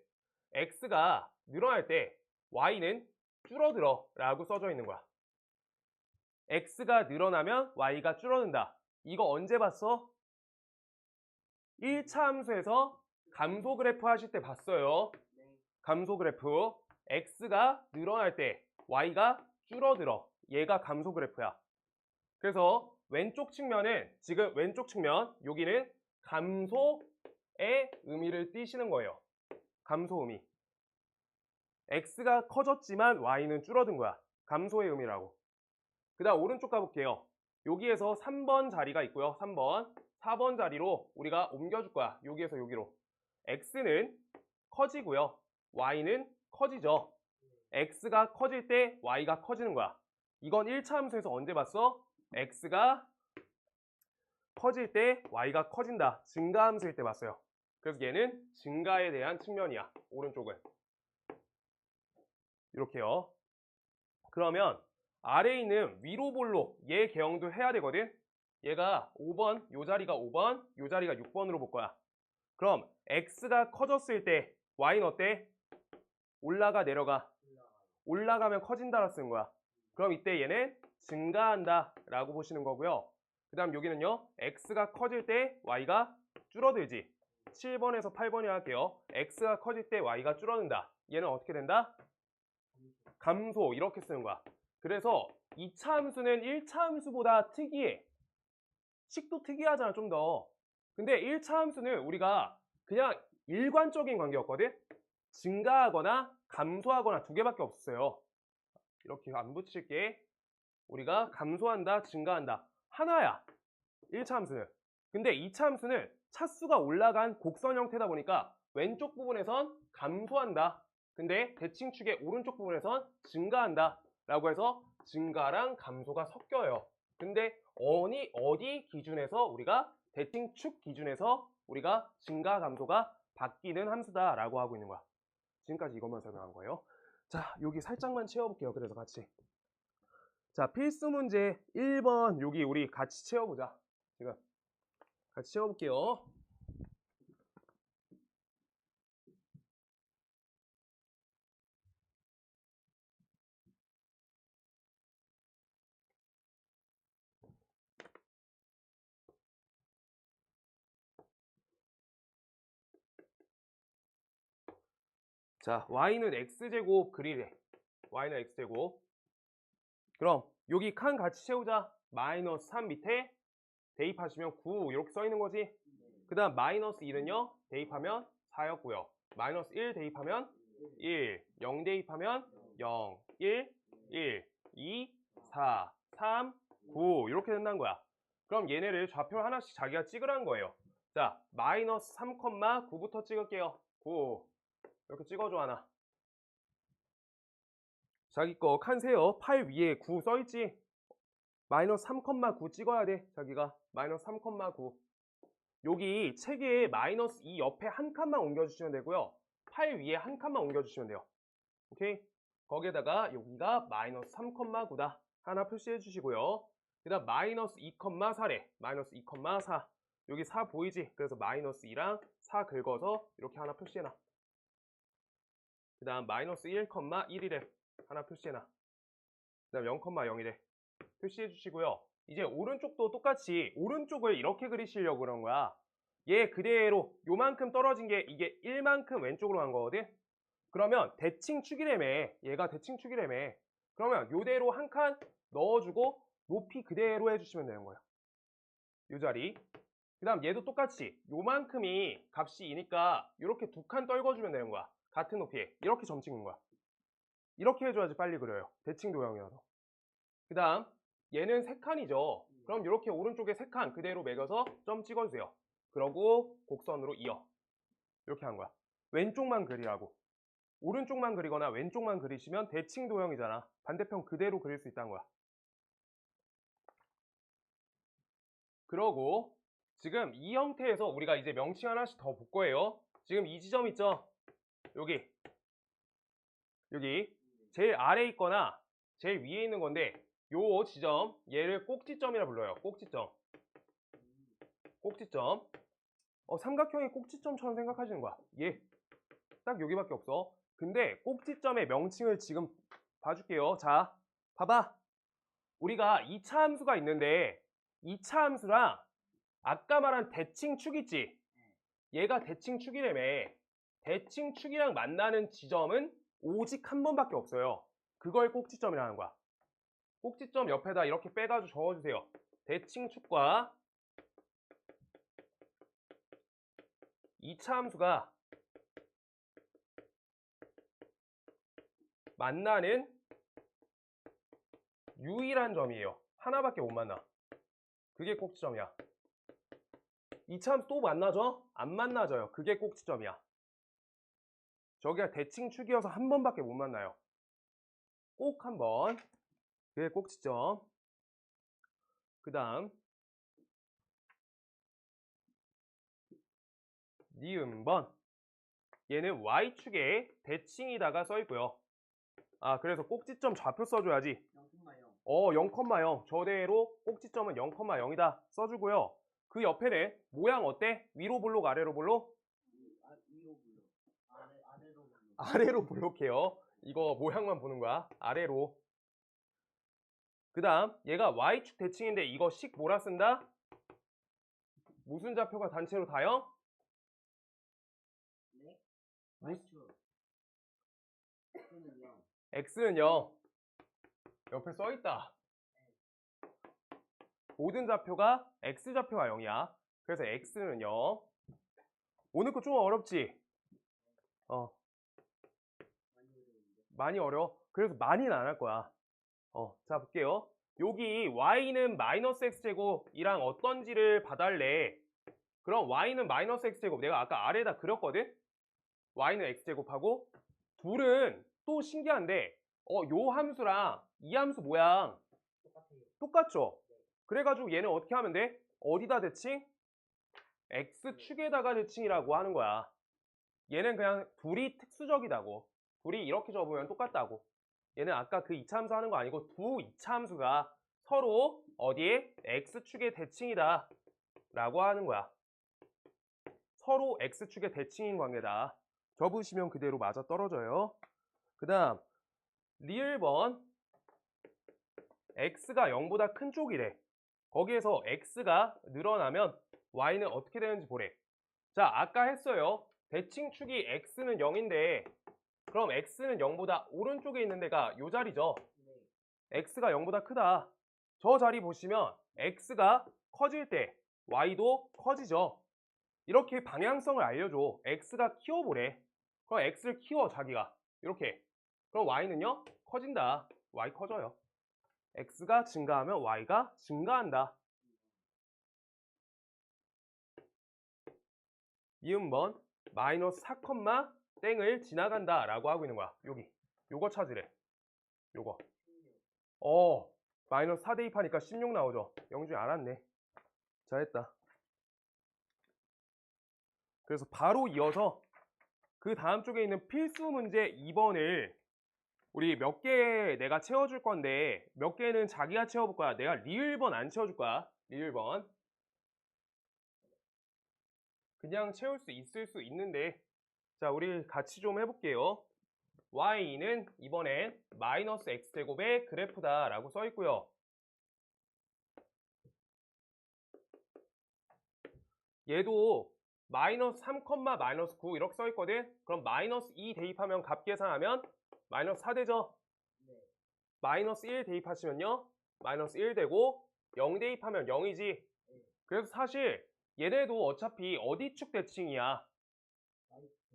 x가 늘어날 때 y는 줄어들어 라고 써져 있는 거야. x가 늘어나면 y가 줄어든다. 이거 언제 봤어? 1차 함수에서 감소 그래프 하실 때 봤어요. 감소 그래프. x가 늘어날 때 y가 줄어들어. 얘가 감소 그래프야. 그래서 왼쪽 측면은 지금 왼쪽 측면 여기는 감소의 의미를 띠시는 거예요. 감소 의미. x가 커졌지만 y는 줄어든 거야. 감소의 의미라고. 그 다음 오른쪽 가볼게요. 여기에서 3번 자리가 있고요. 3번, 4번 자리로 우리가 옮겨줄 거야. 여기에서 여기로. x는 커지고요. y는 커지죠. x가 커질 때 y가 커지는 거야. 이건 1차 함수에서 언제 봤어? x가 커질 때 y가 커진다. 증가 함수일 때 봤어요. 그래서 얘는 증가에 대한 측면이야. 오른쪽은. 이렇게요. 그러면 아래에 있는 위로 볼록 얘 개형도 해야 되거든. 얘가 5번, 요 자리가 5번, 요 자리가 6번으로 볼 거야. 그럼 x가 커졌을 때 y는 어때? 올라가 내려가? 올라가면 커진다라 쓰는 거야. 그럼 이때 얘는 증가한다 라고 보시는 거고요. 그 다음 여기는요, x가 커질 때 y가 줄어들지. 7번에서 8번이라 할게요. x가 커질 때 y가 줄어든다. 얘는 어떻게 된다? 감소. 이렇게 쓰는 거야. 그래서 2차 함수는 1차 함수보다 특이해. 식도 특이하잖아, 좀 더. 근데 1차 함수는 우리가 그냥 일관적인 관계였거든? 증가하거나 감소하거나 두 개밖에 없어요. 이렇게 안 붙일게. 우리가 감소한다, 증가한다. 하나야. 1차 함수는. 근데 2차 함수는 차수가 올라간 곡선 형태다 보니까 왼쪽 부분에선 감소한다. 근데 대칭축의 오른쪽 부분에선 증가한다. 라고 해서 증가랑 감소가 섞여요. 근데 어디 기준에서 우리가 대칭축 기준에서 우리가 증가, 감소가 바뀌는 함수다 라고 하고 있는 거야. 지금까지 이것만 설명한 거예요. 자, 여기 살짝만 채워볼게요. 그래서 같이. 자, 필수 문제 1번 여기 우리 같이 채워보자. 지금 같이 채워볼게요. 자, y는 x제곱 그리래. y는 x제곱. 그럼 여기 칸 같이 채우자. 마이너스 3 밑에 대입하시면 9 이렇게 써 있는 거지. 그 다음 마이너스 1은요 대입하면 4였고요. 마이너스 1 대입하면 1, 0 대입하면 0, 1, 1, 2, 4, 3, 9 이렇게 된다는 거야. 그럼 얘네를 좌표 하나씩 자기가 찍으라는 거예요. 자, 마이너스 3,9부터 찍을게요. 9 이렇게 찍어줘 하나. 자기 거 칸세요. 8 위에 9 써있지? 마이너스 3,9 찍어야 돼. 자기가 마이너스 3,9. 여기 책에 마이너스 2 옆에 한 칸만 옮겨주시면 되고요. 8 위에 한 칸만 옮겨주시면 돼요. 오케이? 거기에다가 여기가 마이너스 3,9다. 하나 표시해 주시고요. 그 다음 마이너스 2,4래. 마이너스 2,4. 여기 4 보이지? 그래서 마이너스 2랑 4 긁어서 이렇게 하나 표시해놔. 그 다음 마이너스 1,1이래. 하나 표시해놔. 그 다음 0,0이래. 표시해 주시고요. 이제 오른쪽도 똑같이 오른쪽을 이렇게 그리시려고 그런 거야. 얘 그대로 요만큼 떨어진 게 이게 1만큼 왼쪽으로 간 거거든? 그러면 대칭축이라며. 얘가 대칭축이라며. 그러면 요대로 한 칸 넣어주고 높이 그대로 해주시면 되는 거예요. 요 자리. 그 다음 얘도 똑같이 요만큼이 값이 2니까 이렇게 두 칸 떨궈주면 되는 거야. 같은 높이에. 이렇게 점 찍는 거야. 이렇게 해줘야지 빨리 그려요. 대칭 도형이라서. 그 다음 얘는 3칸이죠. 그럼 이렇게 오른쪽에 3칸 그대로 매겨서 점 찍어주세요. 그러고 곡선으로 이어. 이렇게 한 거야. 왼쪽만 그리라고. 오른쪽만 그리거나 왼쪽만 그리시면 대칭 도형이잖아. 반대편 그대로 그릴 수 있다는 거야. 그러고 지금 이 형태에서 우리가 이제 명칭 하나씩 더 볼 거예요. 지금 이 지점 있죠? 여기 제일 아래에 있거나 제일 위에 있는 건데 요 지점 얘를 꼭지점이라 불러요. 꼭지점. 꼭지점. 삼각형의 꼭지점처럼 생각하시는 거야. 얘 딱 여기밖에 없어. 근데 꼭지점의 명칭을 지금 봐줄게요. 자, 봐봐. 우리가 2차 함수가 있는데 2차 함수랑 아까 말한 대칭축 있지? 얘가 대칭축이라며. 대칭축이랑 만나는 지점은 오직 한 번밖에 없어요. 그걸 꼭지점이라는 거야. 꼭지점 옆에다 이렇게 빼가지고 적어주세요. 대칭축과 2차 함수가 만나는 유일한 점이에요. 하나밖에 못 만나. 그게 꼭지점이야. 2차 함수 또 만나죠? 안 만나져요. 그게 꼭지점이야. 저기가 대칭축이어서 한 번밖에 못 만나요. 꼭 한 번. 그게 꼭지점. 그 다음 니은번. 얘는 Y축에 대칭이다가 써있고요. 그래서 꼭지점 좌표 써줘야지. 0,0. 저대로 꼭지점은 0,0이다 써주고요. 그 옆에는 모양 어때? 위로 볼록 아래로 볼록? 위로 불러. 아래로 불러. 아래로 볼록해요. 이거 모양만 보는 거야. 아래로. 그 다음 얘가 Y축 대칭인데 이거 식 뭐라 쓴다? 무슨 좌표가 단체로 다요? 네? Y축. X는 0. X는 0. 옆에 써있다. 모든 좌표가 X좌표가 0이야. 그래서 X는 0. 오늘 거 좀 어렵지? 많이 어려워. 그래서 많이는 안 할 거야. 자 볼게요. 여기 Y는 마이너스 X제곱이랑 어떤지를 봐달래. 그럼 Y는 마이너스 X제곱. 내가 아까 아래에다 그렸거든? Y는 X제곱하고 둘은 또 신기한데 요 함수랑 이 함수 모양 똑같죠? 그래가지고 얘는 어떻게 하면 돼? 어디다 대칭? X축에다가 대칭이라고 하는 거야. 얘는 그냥 둘이 특수적이다고. 둘이 이렇게 접으면 똑같다고. 얘는 아까 그 2차 함수 하는 거 아니고 두 2차 함수가 서로 어디에? X축의 대칭이다 라고 하는 거야. 서로 X축의 대칭인 관계다. 접으시면 그대로 맞아 떨어져요. 그 다음 리을번 X가 0보다 큰 쪽이래. 거기에서 X가 늘어나면 Y는 어떻게 되는지 보래. 자, 아까 했어요. 대칭축이 X는 0인데 그럼 X는 0보다 오른쪽에 있는 데가 요 자리죠. X가 0보다 크다. 저 자리 보시면 X가 커질 때 Y도 커지죠. 이렇게 방향성을 알려줘. X가 키워보래. 그럼 X를 키워 자기가. 이렇게. 그럼 Y는요? 커진다. Y 커져요. X가 증가하면 Y가 증가한다. 이음번 마이너스 4, 땡을 지나간다 라고 하고 있는 거야. 여기. 요거 찾으래. 요거. 16. 마이너스 4 대입하니까 16 나오죠. 영준이 알았네. 잘했다. 그래서 바로 이어서 그 다음 쪽에 있는 필수 문제 2번을 우리 몇 개 내가 채워줄 건데 몇 개는 자기가 채워볼 거야. 내가 리을번 안 채워줄 거야. 리을번. 그냥 채울 수 있을 수 있는데 자, 우리 같이 좀 해볼게요. y는 이번엔 마이너스 x제곱의 그래프다 라고 써 있고요. 얘도 마이너스 3, 마이너스 9 이렇게 써 있거든. 그럼 마이너스 2 대입하면 값 계산하면 마이너스 4 되죠. 네. 마이너스 1 대입하시면요 마이너스 1 되고 0 대입하면 0이지. 그래서 사실 얘네도 어차피 어디 축 대칭이야?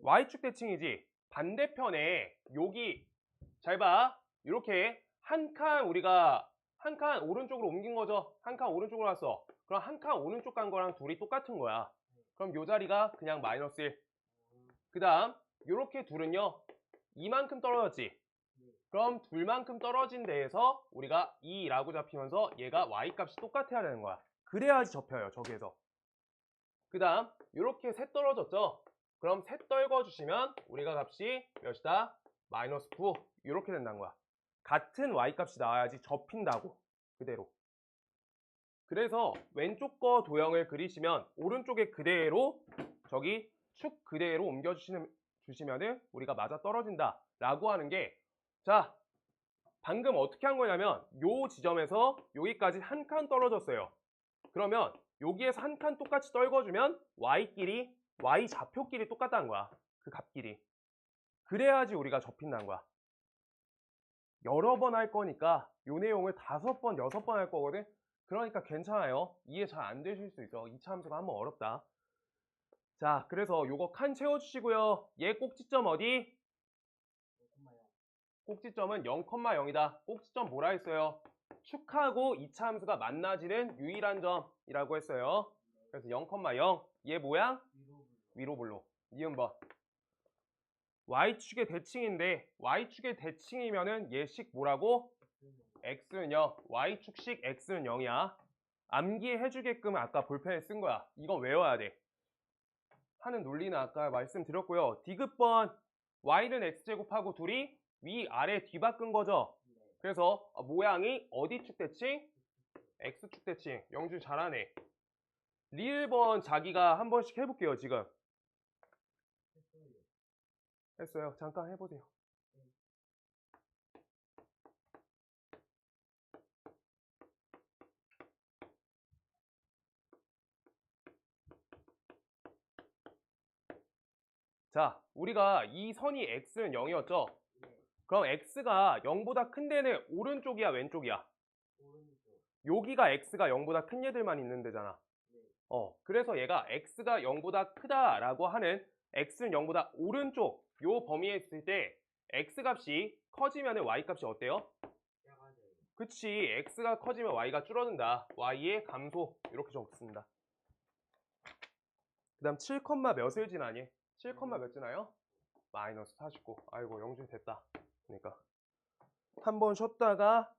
y축 대칭이지. 반대편에 여기 잘 봐. 이렇게 한 칸 우리가 한 칸 오른쪽으로 옮긴 거죠. 한 칸 오른쪽으로 갔어. 그럼 한 칸 오른쪽 간 거랑 둘이 똑같은 거야. 그럼 요 자리가 그냥 마이너스 1. 그 다음 요렇게 둘은요 이만큼 떨어졌지. 그럼 둘만큼 떨어진 데에서 우리가 2라고 잡히면서 얘가 y값이 똑같아야 되는 거야. 그래야지 접혀요 저기에서. 그 다음 요렇게 셋 떨어졌죠. 그럼 셋 떨궈 주시면 우리가 값이 몇이다? 마이너스 9 이렇게 된다는 거야. 같은 y값이 나와야지 접힌다고. 그대로. 그래서 왼쪽 거 도형을 그리시면 오른쪽에 그대로 저기 축 그대로 옮겨 주시면은 우리가 맞아 떨어진다 라고 하는 게, 자 방금 어떻게 한 거냐면 요 지점에서 여기까지 한 칸 떨어졌어요. 그러면 여기에서 한 칸 똑같이 떨궈주면 y끼리 y 좌표끼리 똑같다는 거야. 그 값끼리. 그래야지 우리가 접힌다는 거야. 여러 번 할 거니까 요 내용을 5번, 6번 할 거거든. 그러니까 괜찮아요. 이해 잘 안 되실 수 있어. 2차 함수가 한번 어렵다. 자, 그래서 요거 칸 채워주시고요. 얘 꼭지점 어디? 꼭지점은 0,0이다. 꼭지점 뭐라 했어요? 축하고 2차 함수가 만나지는 유일한 점이라고 했어요. 그래서 0,0. 얘 모양? 위로 블로. 니은번. y축의 대칭인데 y축의 대칭이면은 얘식 뭐라고? x는요. y축식 x는 0이야. 암기해주게끔 아까 볼펜에 쓴 거야. 이거 외워야 돼. 하는 논리는 아까 말씀드렸고요. 디귿번 y는 x제곱하고 둘이 위아래 뒤바꾼 거죠. 그래서 모양이 어디 축 대칭? x축 대칭. 영준 잘하네. 리을번 자기가 한 번씩 해볼게요. 지금 했어요. 잠깐 해보세요. 자, 우리가 이 선이 x는 0이었죠? 그럼 x가 0보다 큰 데는 오른쪽이야, 왼쪽이야? 여기가 x가 0보다 큰 얘들만 있는 데잖아. 그래서 얘가 x가 0보다 크다라고 하는 x는 0보다 오른쪽 요 범위에 있을 때 x 값이 커지면 y 값이 어때요? 그치, x가 커지면 y가 줄어든다. y의 감소 이렇게 적습니다. 그 다음 7, 몇을 지나니? 7, 몇 지나요? 마이너스 49. 아이고 영준 됐다. 그러니까 한 번 쉬었다가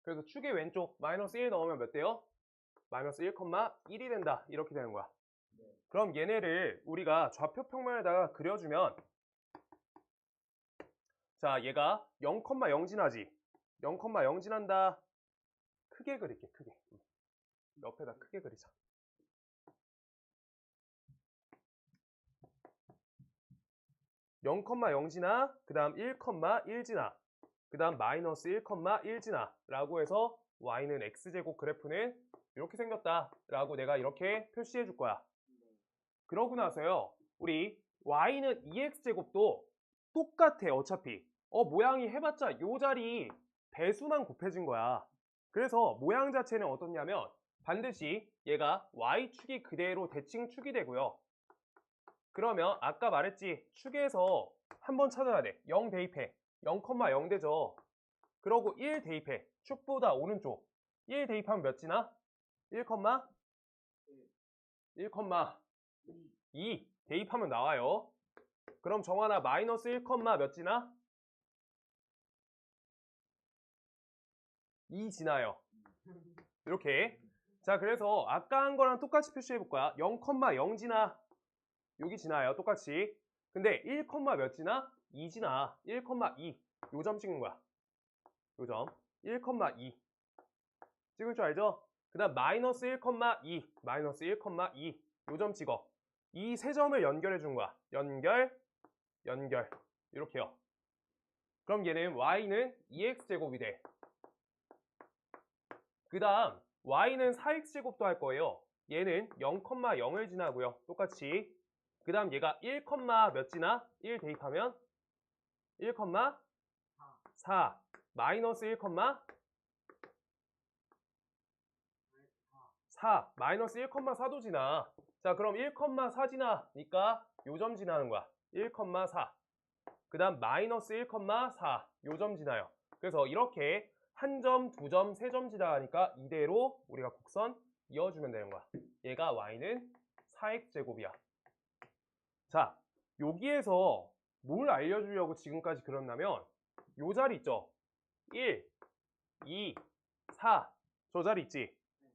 그래서 축의 왼쪽 마이너스 1 넣으면 몇 돼요? 마이너스 1,1이 된다. 이렇게 되는 거야. 그럼 얘네를 우리가 좌표 평면에다가 그려주면 자, 얘가 0,0 지나지. 0,0 지난다. 크게 그릴게, 크게. 옆에다 크게 그리자. 0,0 지나, 그 다음 1,1 지나, 그 다음 마이너스 1,1 지나 라고 해서 y는 x제곱 그래프는 이렇게 생겼다 라고 내가 이렇게 표시해 줄 거야. 그러고 나서요, 우리 y는 2x제곱도 똑같아. 어차피 모양이 해봤자 요 자리 배수만 곱해진 거야. 그래서 모양 자체는 어떻냐면 반드시 얘가 y축이 그대로 대칭축이 되고요. 그러면 아까 말했지, 축에서 한번 찾아야 돼. 0 대입해. 0,0 되죠. 그러고 1 대입해. 축보다 오른쪽. 1 대입하면 몇 지나? 1, 1,2 대입하면 나와요. 그럼 정하나 마이너스 1, 몇 지나? 2 지나요. 이렇게. 자, 그래서 아까 한 거랑 똑같이 표시해 볼 거야. 0,0 지나. 여기 지나요. 똑같이. 근데 1, 몇 지나? 2 지나. 1,2. 요 점 찍는 거야. 요 점. 1,2. 찍을 줄 알죠? 그 다음 마이너스 1,2. 마이너스 1,2. 요 점 찍어. 이 세 점을 연결해 준 거야. 연결, 연결. 이렇게요. 그럼 얘는 y는 2x제곱이 돼. 그 다음 y는 4x제곱도 할 거예요. 얘는 0,0을 지나고요. 똑같이. 그 다음 얘가 1, 몇 지나? 1 대입하면 1,4. 마이너스 1, 4. 마이너스 1,4도 지나. 자, 그럼 1,4 지나니까 요 점 지나는 거야. 1,4. 그 다음 마이너스 1,4. 요 점 지나요. 그래서 이렇게 한 점, 두 점, 세 점 지나가니까 이대로 우리가 곡선 이어주면 되는 거야. 얘가 y는 4x제곱이야. 자, 여기에서 뭘 알려주려고 지금까지 그렸냐면 요 자리 있죠? 1, 2, 4. 저 자리 있지?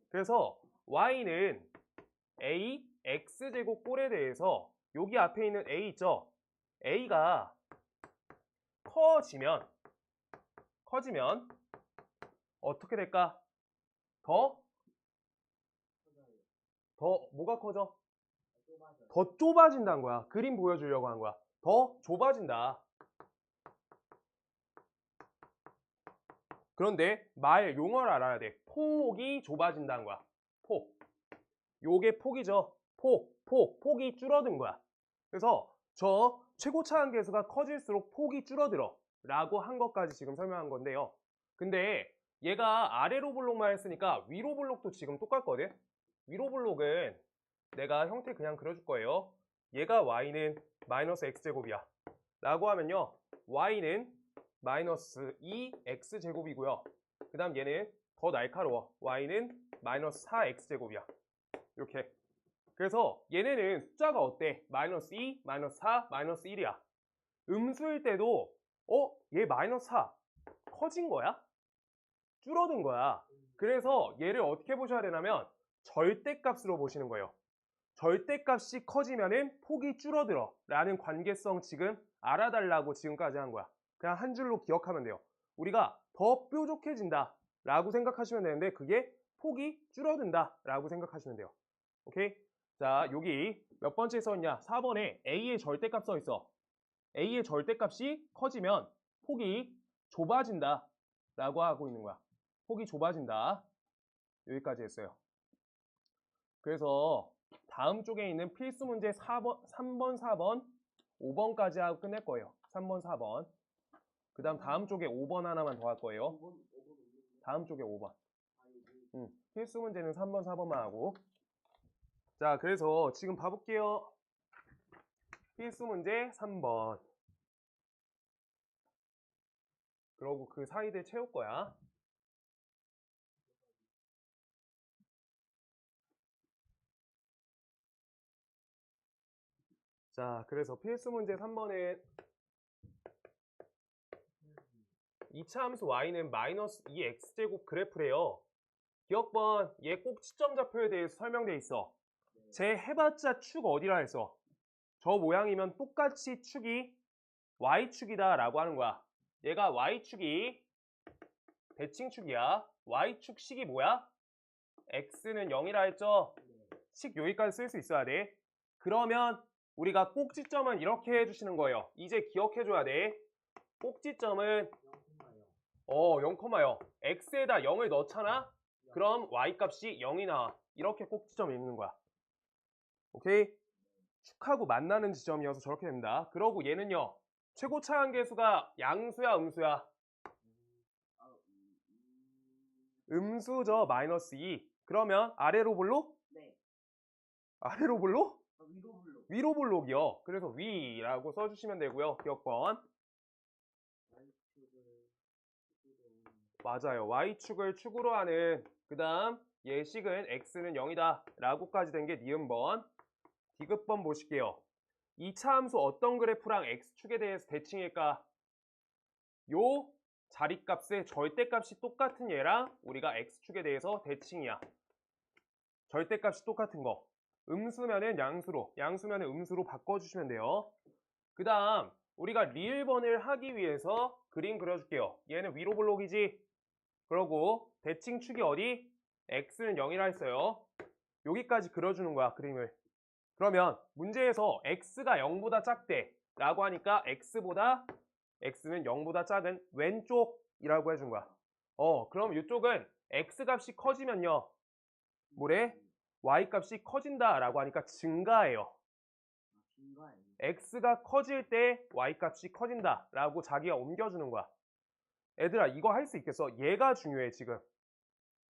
그래서 y는 a, x제곱 꼴에 대해서 여기 앞에 있는 a 있죠? a가 커지면 어떻게 될까? 더 뭐가 커져? 더 좁아진다는 거야. 그림 보여주려고 한 거야. 더 좁아진다. 그런데 말 용어를 알아야 돼. 폭이 좁아진다는 거야. 폭. 요게 폭이죠. 폭이 줄어든 거야. 그래서 저 최고차 한계수가 커질수록 폭이 줄어들어 라고 한 것까지 지금 설명한 건데요. 근데 얘가 아래로 볼록만 했으니까 위로 볼록도 지금 똑같거든. 위로 볼록은 내가 형태 그냥 그려줄 거예요. 얘가 y는 마이너스 x제곱이야 라고 하면요, y는 마이너스 2x제곱이고요. 그 다음 얘는 더 날카로워. y는 마이너스 4x제곱이야. 이렇게. 그래서 얘네는 숫자가 어때? 마이너스 2, 마이너스 4, 마이너스 1이야. 음수일 때도 얘 마이너스 4 커진 거야? 줄어든 거야. 그래서 얘를 어떻게 보셔야 되냐면 절대값으로 보시는 거예요. 절대값이 커지면은 폭이 줄어들어 라는 관계성 지금 알아달라고 지금까지 한 거야. 그냥 한 줄로 기억하면 돼요. 우리가 더 뾰족해진다 라고 생각하시면 되는데 그게 폭이 줄어든다 라고 생각하시면 돼요. 오케이? 자, 여기 몇 번째 써 있냐? 4번에 a의 절대값 써 있어. a의 절대값이 커지면 폭이 좁아진다 라고 하고 있는 거야. 폭이 좁아진다. 여기까지 했어요. 그래서 다음 쪽에 있는 필수 문제 3번, 4번, 5번까지 하고 끝낼 거예요. 3번, 4번. 그 다음 쪽에 5번 하나만 더 할 거예요. 다음 쪽에 5번. 필수 문제는 3번, 4번만 하고. 자, 그래서 지금 봐볼게요. 필수 문제 3번. 그러고 그 사이들 채울 거야. 자, 그래서 필수 문제 3번은 이차 함수 y는 마이너스 2x제곱 그래프래요. 기억번, 얘 꼭지점 좌표에 대해서 설명돼 있어. 쟤 해봤자 축 어디라 했어? 저 모양이면 똑같이 축이 y축이다 라고 하는 거야. 얘가 y축이 대칭축이야. y축 식이 뭐야? x는 0이라 했죠? 식 여기까지 쓸 수 있어야 돼. 그러면 우리가 꼭지점은 이렇게 해주시는 거예요. 이제 기억해줘야 돼. 꼭지점은 0,0. x에다 0을 넣잖아? 그럼 y 값이 0이 나와. 이렇게 꼭지점 읽는 거야. 오케이? 축하고 만나는 지점이어서 저렇게 됩니다. 그러고 얘는요. 최고 차항계수가 양수야 음수야? 음수죠. 마이너스 2. 그러면 아래로 볼록? 네. 아래로 볼록? 위로 블록. 위로 볼록이요. 그래서 위라고 써주시면 되고요. 기억번. 맞아요. y축을 축으로 하는 그 다음 예식은 x는 0이다 라고까지 된 게 니은번. 디귿번 보실게요. 2차 함수 어떤 그래프랑 x축에 대해서 대칭일까? 요 자리값의 절대값이 똑같은 얘랑 우리가 x축에 대해서 대칭이야. 절대값이 똑같은 거. 음수면은 양수로, 양수면은 음수로 바꿔주시면 돼요. 그 다음 우리가 리을번을 하기 위해서 그림 그려줄게요. 얘는 위로 볼록이지? 그러고 대칭축이 어디? x는 0이라 했어요. 여기까지 그려주는 거야, 그림을. 그러면 문제에서 x가 0보다 작대 라고 하니까 x는 0보다 작은 왼쪽이라고 해준 거야. 그럼 이쪽은 x 값이 커지면요. 뭐래? y 값이 커진다 라고 하니까 증가해요. x가 커질 때 y 값이 커진다 라고 자기가 옮겨주는 거야. 애들아 이거 할 수 있겠어? 얘가 중요해 지금.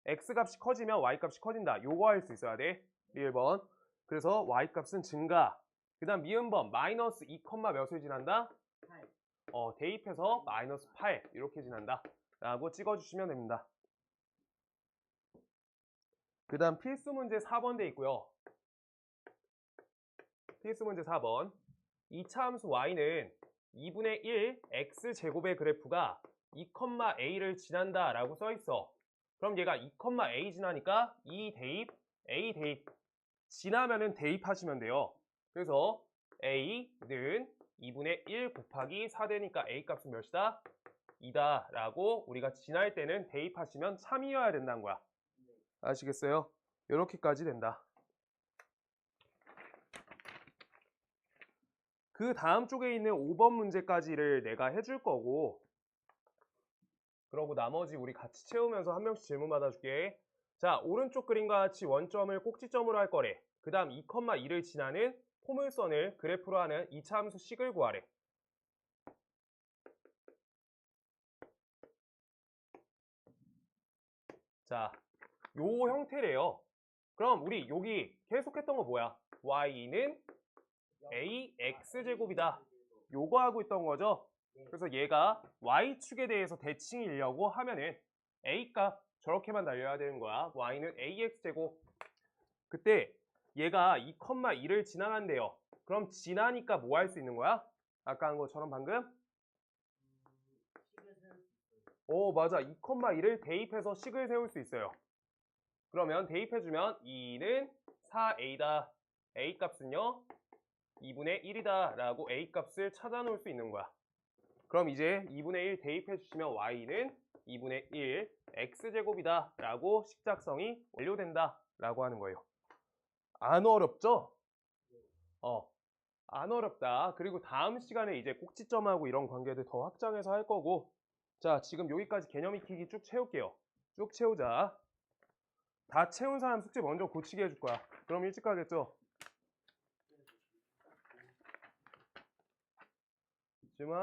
x 값이 커지면 y 값이 커진다. 요거 할 수 있어야 돼. 1번. 그래서 y 값은 증가. 그 다음 미음번 마이너스 2, 몇을 지난다? 8. 대입해서 마이너스 8 이렇게 지난다 라고 찍어주시면 됩니다. 그 다음 필수 문제 4번 돼 있고요. 필수 문제 4번. 2차 함수 y는 2분의 1 x제곱의 그래프가 2,a를 지난다 라고 써있어. 그럼 얘가 2,a 지나니까 2 대입, a 대입. 지나면은 대입하시면 돼요. 그래서 a는 2분의 1 곱하기 4되니까 a 값은 몇이다? 2다 라고 우리가 지날 때는 대입하시면 참이어야 된다는 거야. 아시겠어요? 이렇게까지 된다. 그 다음 쪽에 있는 5번 문제까지를 내가 해줄 거고, 그러고 나머지 우리 같이 채우면서 한 명씩 질문 받아줄게. 자, 오른쪽 그림과 같이 원점을 꼭지점으로 할 거래. 그 다음 2,2를 지나는 포물선을 그래프로 하는 2차 함수 식을 구하래. 자, 요 형태래요. 그럼 우리 여기 계속했던 거 뭐야? y는 ax제곱이다. 요거 하고 있던 거죠? 그래서 얘가 y축에 대해서 대칭이려고 하면은 a값 저렇게만 날려야 되는 거야. y는 ax제곱. 그때 얘가 2,2를 지나간대요. 그럼 지나니까 뭐 할 수 있는 거야? 아까 한 것처럼 방금? 맞아. 2,2를 대입해서 식을 세울 수 있어요. 그러면 대입해주면 2는 4a다. a 값은요? 2분의 1이다 라고 a 값을 찾아놓을 수 있는 거야. 그럼 이제 2분의 1 대입해주시면 y는 2분의 1 x제곱이다 라고 식작성이 완료된다 라고 하는 거예요. 안 어렵죠? 안 어렵다. 그리고 다음 시간에 이제 꼭지점하고 이런 관계들 더 확장해서 할 거고, 자, 지금 여기까지 개념 익히기 쭉 채울게요. 쭉 채우자. 다 채운 사람 숙제 먼저 고치게 해줄 거야. 그럼 일찍 가겠죠? 지금